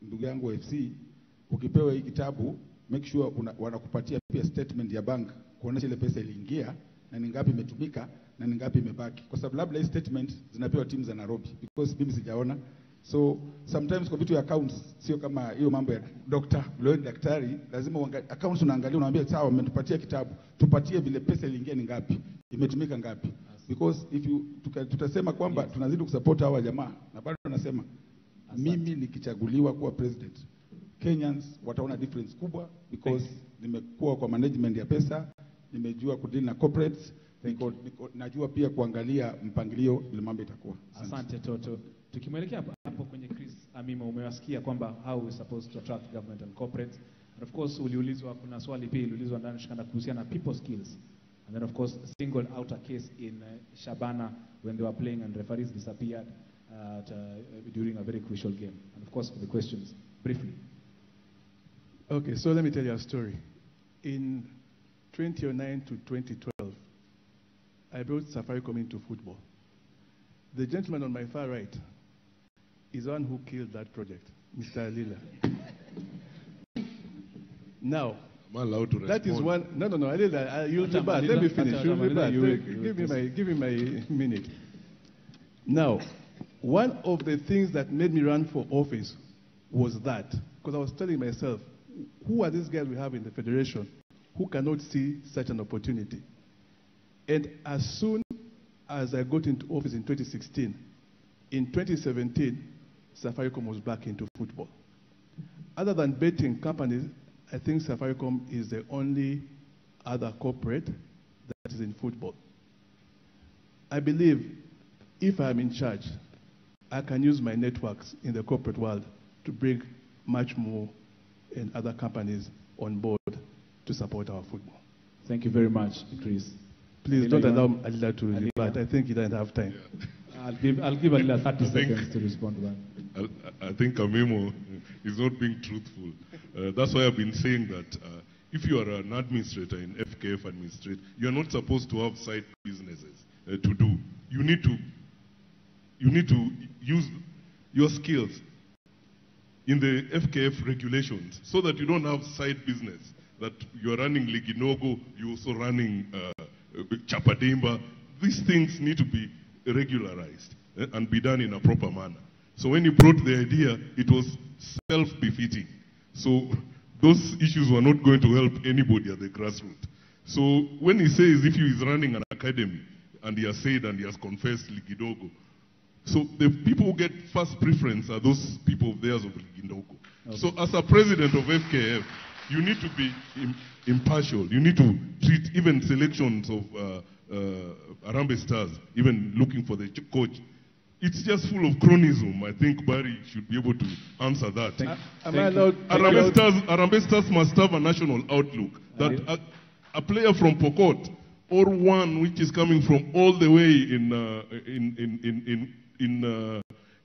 ndugu yangu wa FC ukipewa hii kitabu make sure wanakupatia pia statement ya bank kuonesha ile pesa iliingia na ni ngapi imetumika na ni ngapi imebaki. Kwa sababu labda hii statement zinapewa timu za Nairobi because mimi sijaona. So sometimes kwa vitu ya accounts sio kama hiyo mambo ya doctor, leo daktari, lazima accounts unaangalia unaambia sawa umetupatia kitabu, tupatie vile pesa iliingia ni ngapi, imetumika ngapi. Because if you tutasema kwamba tunazidi kusupport hawa jamaa na bado tunasema mimi nikichaguliwa kuwa president, Kenyans wataona difference kubwa because nimekuwa kwa management ya pesa, nimejua kudeal na corporates, najua pia kuangalia mpangilio ile mambo itakuwa. Asante Toto. Tukimwelekea hapo kwenye Chris Amimo, umewasikia kwamba how we supposed to attract government and corporates. And of course uliulizwa, kuna swali pia iliulizwa ndani shikana kuhusiana na people skills. And then of course singled out a case in Shabana when they were playing and referees disappeared during a very crucial game. And of course the questions briefly. Okay, so let me tell you a story. In 2009 to 2012, I brought Safaricom into football. The gentleman on my far right is the one who killed that project, Mr. Lila. Now, I'm allowed to that respond. is one. No, you'll be bad. Let me finish. You'll be bad. Give me my minute. Now, one of the things that made me run for office was that, because I was telling myself, who are these guys we have in the federation who cannot see such an opportunity? And as soon as I got into office in 2016, in 2017, Safaricom was back into football. Other than betting companies, I think Safaricom is the only other corporate that is in football. I believe if I'm in charge, I can use my networks in the corporate world to bring much more and other companies on board to support our football. Thank you very much, Chris. Please don't allow Alila to rebut. I think he doesn't have time. Yeah. I'll give Alila 30 seconds to respond to that. I think Amimo is not being truthful. That's why I've been saying that if you are an administrator in FKF administrate, you are not supposed to have side businesses to do. You need to use your skills in the FKF regulations so that you don't have side business, that you are running Liginogo, you're also running Chapadimba. These things need to be regularized and be done in a proper manner. So when you brought the idea, it was self-befitting. So those issues were not going to help anybody at the grassroots. So when he says if he is running an academy and he has said and he has confessed Ligidogo, So the people who get first preference are those people of theirs of Ligindoko. Okay. So as a president of FKF, you need to be impartial. You need to treat even selections of Arambe Stars, even looking for the coach. It's just full of chronism. I think Barry should be able to answer that. Arambe Stars must have a national outlook. That a player from Pokot or one which is coming from all the way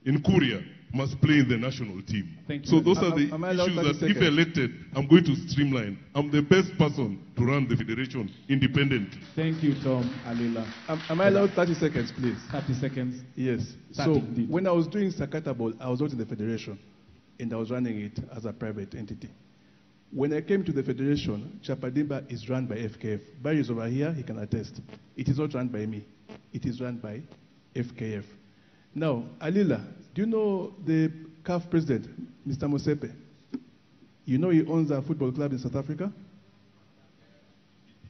in Korea must play in the national team. So those are the issues that, if elected, I'm going to streamline. I'm the best person to run the federation independently. Thank you, Tom Alila. Am I allowed 30 seconds, please? 30 seconds. Yes. 30 So indeed. when I was doing Sakata Ball, I was not in the federation, and I was running it as a private entity. When I came to the federation, Chapadimba is run by FKF. Barry is over here, he can attest. It is not run by me. It is run by FKF. Now, Alila, do you know the CAF president, Mr. Mosepe? You know he owns a football club in South Africa?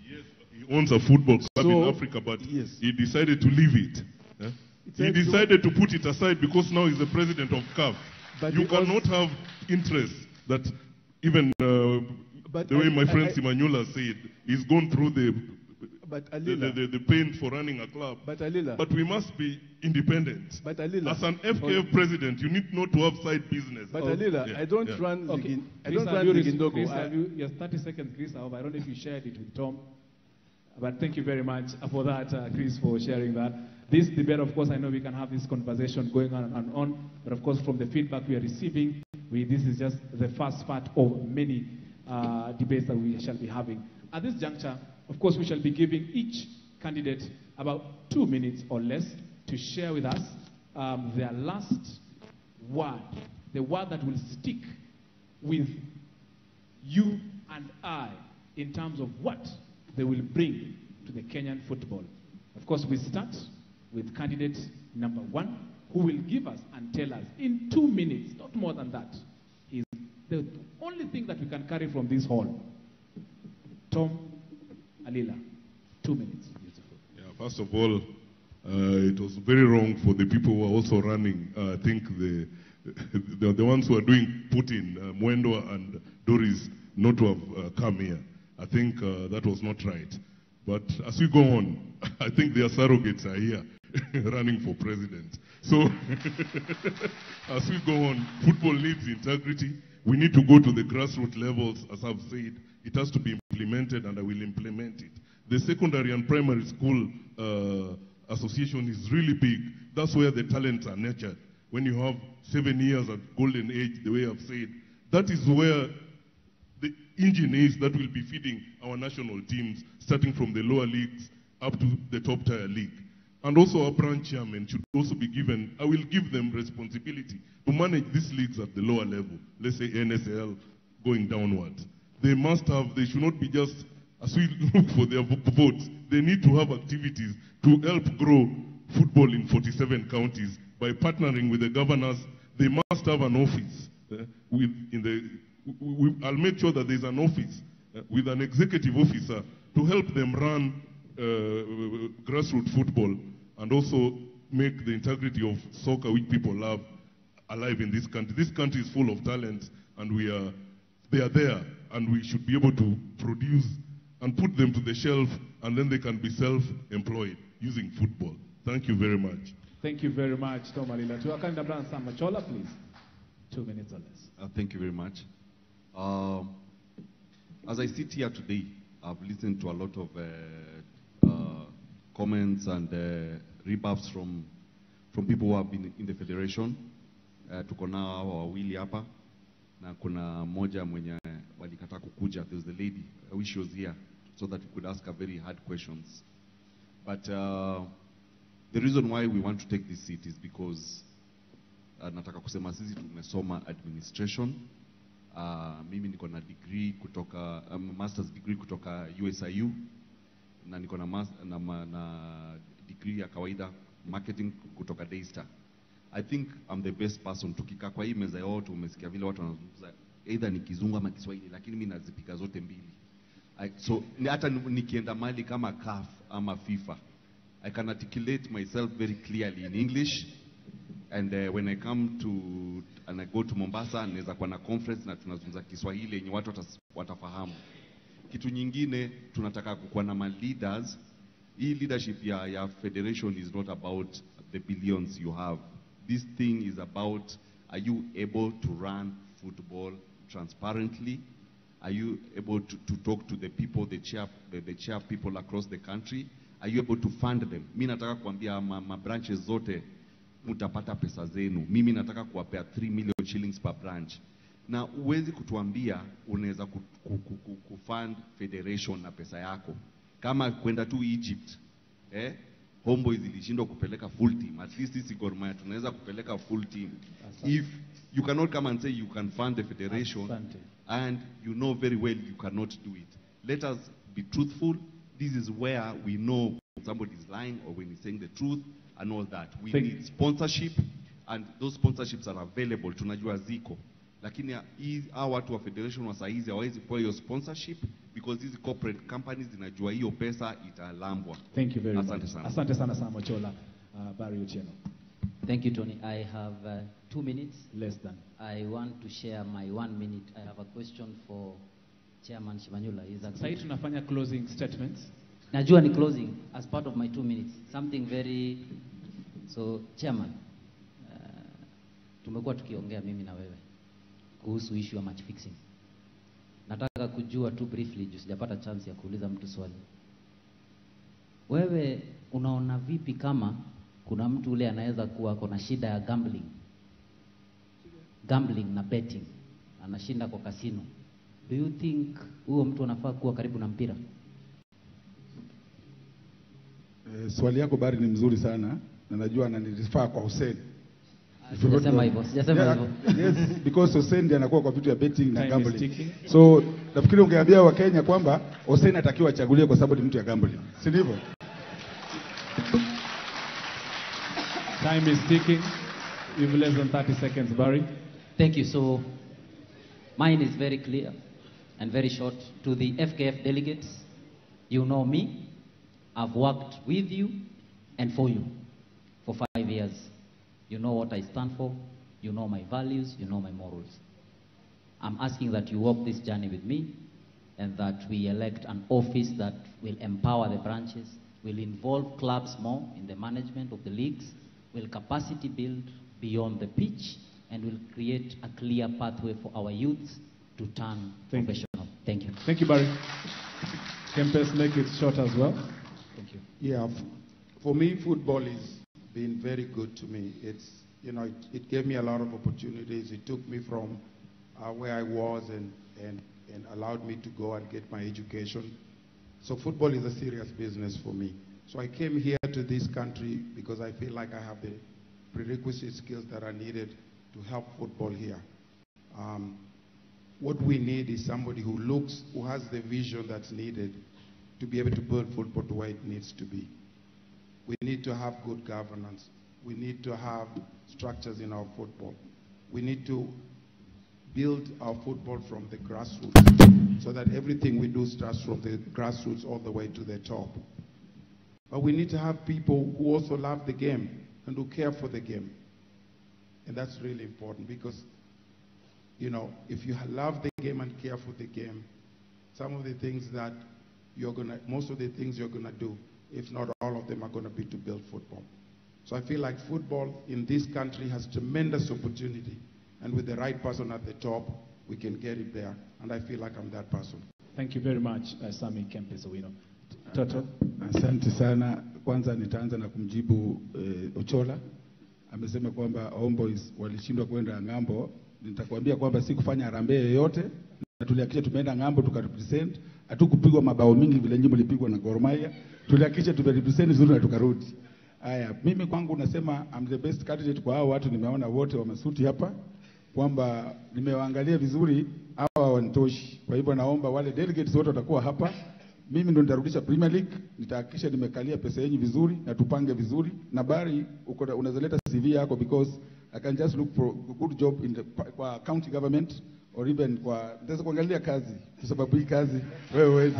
Yes, he owns a football club in Africa, but he decided to leave it. He decided to put it aside because now he's the president of CAF. But you cannot have interest that even the way my friend Simanyola said, he's gone through the pain for running a club. But we must be independent. As an FKF president, you need not to have side business. But Alila, I don't run Okay. I don't Chris, run Ligindogo. Chris, your 30 seconds, Chris. I don't know if you shared it with Tom. But thank you very much for that, Chris, for sharing that. This debate, of course, I know we can have this conversation going on and on. But of course, from the feedback we are receiving, this is just the first part of many debates that we shall be having. At this juncture, of course, we shall be giving each candidate about 2 minutes or less to share with us their last word, the word that will stick with you and I in terms of what they will bring to the Kenyan football. Of course, we start with candidate number 1, who will give us and tell us in 2 minutes, not more than that, is the only thing that we can carry from this hall. Tom Alila, 2 minutes. Beautiful. Yeah, first of all, it was very wrong for the people who are also running. I think the ones who are doing Putin, Mwendo and Doris, not to have come here. I think that was not right. But as we go on, I think their surrogates are here running for president. So as we go on, football needs integrity. We need to go to the grassroots levels, as I've said. It has to be implemented, and I will implement it. The secondary and primary school association is really big. That's where the talents are nurtured. When you have 7 years at golden age, the way I've said, that is where the engine is that will be feeding our national teams, starting from the lower leagues up to the top tier league. And also our branch chairman should also be given, I will give them responsibility to manage these leagues at the lower level, let's say NSL going downwards. They must have, they should not be just, as we look for their votes, they need to have activities to help grow football in 47 counties by partnering with the governors. They must have an office. I'll make sure that there's an office with an executive officer to help them run grassroots football and also make the integrity of soccer, which people love, alive in this country. This country is full of talents, and they are there, and we should be able to produce and put them to the shelf, and then they can be self-employed using football. Thank you very much. Thank you very much, Tom Alila. To Akanda Brown Samachola, please. 2 minutes or less. Thank you very much. As I sit here today, I've listened to a lot of comments and rebuffs from people who have been in the federation. Tuko nao wawili hapa na kuna moja mwenye walikataa kukuja. There's the lady. I wish she was here so that we could ask her very hard questions. But the reason why we want to take this seat is because nataka kusema sisi tumesoma administration. Mimi niko na degree kutoka master's degree kutoka USIU na niko na degree ya kawaida marketing kutoka Daystar. I think I'm the best person. Tukikaa kwa hii meza yote umesikia vile watu wanazungumza either ni Kizungu ama Kiswahili, lakini mimi nazipika zote mbili. So hata nikienda mali kama CAF ama FIFA, I can articulate myself very clearly in English And when I come to, and I go to Mombasa, naweza kuwa na conference na tunazungumza Kiswahili yenye watu watafahamu. Kitu nyingine tunataka kuwa na leaders. Hii leadership ya federation is not about the billions you have. This thing is about, are you able to run football transparently? Are you able to talk to the people, the chair people across the country? Are you able to fund them? Mimi nataka kuambia branches zote mutapata pesa zenu. Mimi nataka kuwapea 3 million shillings per branch. Na uwezi kutuambia unaweza kufund federation na pesa yako. Kama kwenda tu Egypt, Homeboys ilishindwa kupeleka full team. At least this Gor Mahia tunaweza kupeleka full team. If you cannot come and say you can fund the federation, and you know very well you cannot do it. Let us be truthful. This is where we know somebody is lying or when he's saying the truth and all that. We need sponsorship, and those sponsorships are available. Tunajua ziko. Lakini hawa watu wa federation wa saizi hawezi kuwa hiyo sponsorship because these corporate companies zinajua hiyo pesa italambwa. Thank you very Asante much. sana. Asante sana Sam Chola. Barry Otieno. Thank you, Tony. I have 2 minutes. Less than. I want to share my 1 minute. I have a question for Chairman Shimanyula. Sasa tunafanya closing statements. Najua ni closing as part of my 2 minutes. Something very... So, Chairman, tumekuwa tukiongea mimi na wewe kuhusu issue ya match fixing. Nataka kujua tu briefly, juu sijapata chance ya kuuliza mtu swali. Wewe unaona vipi kama kuna mtu ule anaweza kuwa kuna shida ya gambling na betting, anashinda kwa casino? Do you think huyo mtu anafaa kuwa karibu na mpira? Swali yako Bari ni mzuri sana na najua ananirifaa kwa Hussein. Sijasema hivyo. Yes, because Hussein ndiye anakuwa kwa vitu ya betting na gambling. So nafikiri ungeambia wa Kenya kwamba Hussein atakiwa achaguliwe kwa sababu ni mtu ya gambling. Si ndivyo? Time is ticking. You've less than 30 seconds, Barry. Thank you. So, mine is very clear and very short. To the FKF delegates, you know me. I've worked with you and for you for 5 years. You know what I stand for. You know my values. You know my morals. I'm asking that you walk this journey with me and that we elect an office that will empower the branches, will involve clubs more in the management of the leagues, will capacity build beyond the pitch, and will create a clear pathway for our youths to turn professional. Thank you. Thank you, Barry. Kempes, make it short as well. Thank you. Yeah, for me, football has been very good to me. It's, you know, it gave me a lot of opportunities. It took me from where I was and allowed me to go and get my education. So football is a serious business for me. So I came here to this country because I feel like I have the prerequisite skills that are needed to help football here. What we need is somebody who has the vision that's needed to be able to build football to where it needs to be. We need to have good governance. We need to have structures in our football. We need to build our football from the grassroots so that everything we do starts from the grassroots all the way to the top. But we need to have people who also love the game and who care for the game. And that's really important because, you know, if you love the game and care for the game, some of the things that most of the things you're gonna do, if not all of them, are gonna be to build football. So I feel like football in this country has tremendous opportunity, and with the right person at the top, we can get it there. And I feel like I'm that person. Thank you very much, Sami Kempes Owino. Toto. Asante sana. Kwanza nitaanza na kumjibu Ochola. Amesema kwamba Homeboys walishindwa kwenda ng'ambo. Nitakwambia kwamba si kufanya harambee yoyote. Na tulihakikisha tumeenda ng'ambo tukarepresent. Hatukupigwa mabao mingi vile nyimbo lipigwa na Gor Mahia. Tulihakikisha tumerepresent vizuri na tukarudi. Haya, mimi kwangu nasema I'm the best candidate kwa hao watu nimeona wote wa masuti hapa. Kwamba nimewaangalia vizuri hawa wanitoshi. Kwa hivyo naomba wale delegates wote watakuwa hapa. Mimi ndo nitarudisha Premier League, nitahakikisha nimekalia pesa yenu vizuri na tupange vizuri. Na Bari unaweza leta CV yako because I can just look for a good job in the kwa county government or even kwa nitaweza kuangalia kazi kwa sababu hii kazi wewe.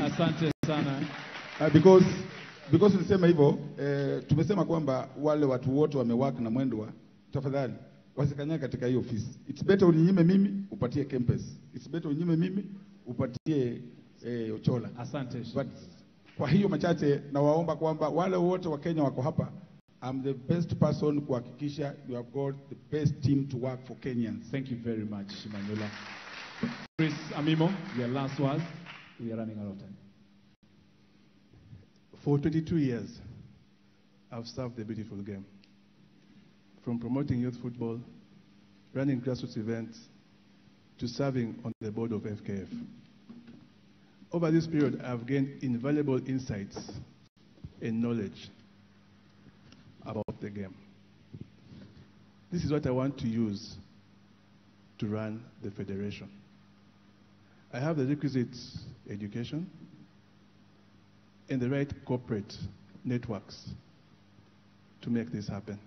Asante sana. Because because nilisema hivyo, tumesema kwamba wale watu wote wamewaka na mwendwa, tafadhali wasikanyage katika hiyo ofisi. It's better uninyime mimi upatie Kempes. It's better uninyime mimi upatie Ochola. Asante. But kwa hiyo machache nawaomba kwamba wale wote wa Kenya wako hapa, I'm the best person kuhakikisha you have got the best team to work for Kenyans. Thank you very much, Shimanyula. Chris Amimo, your last word. We are running out of time. For 22 years, I've served the beautiful game. From promoting youth football, running grassroots events, to serving on the board of FKF. Over this period, I've gained invaluable insights and knowledge about the game. This is what I want to use to run the federation. I have the requisite education and the right corporate networks to make this happen.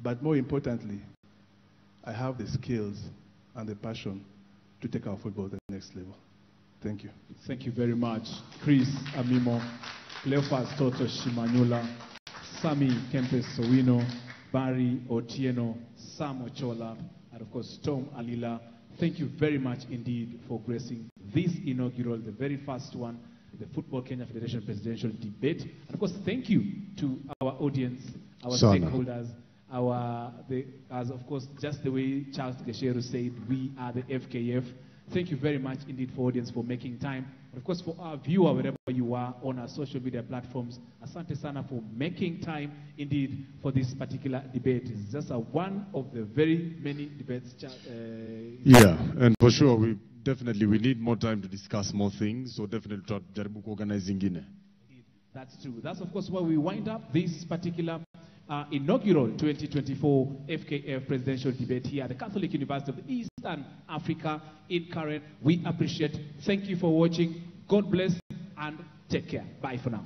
But more importantly, I have the skills and the passion to take our football to the next level. Thank you. Thank you very much, Chris Amimo, Cleophas Toto Shimanyula, Sami Kempes Sowino, Barry Otieno, Sam Ochola, and of course Tom Alila. Thank you very much indeed for gracing this inaugural, the very first one, the Football Kenya Federation Presidential Debate. And of course, thank you to our audience, our stakeholders, as of course, just the way Charles Gesheru said, we are the FKF. Thank you very much indeed for audience for making time. And of course, for our viewer, wherever you are on our social media platforms, asante sana for making time indeed for this particular debate. It's just one of the very many debates. Yeah, and for sure, we need more time to discuss more things. So definitely jaribu kuorganize ingine. That's true. That's of course why we wind up this particular inaugural 2024 FKF presidential debate here at the Catholic University of Eastern Africa in Karen. We appreciate. Thank you for watching. God bless and take care. Bye for now.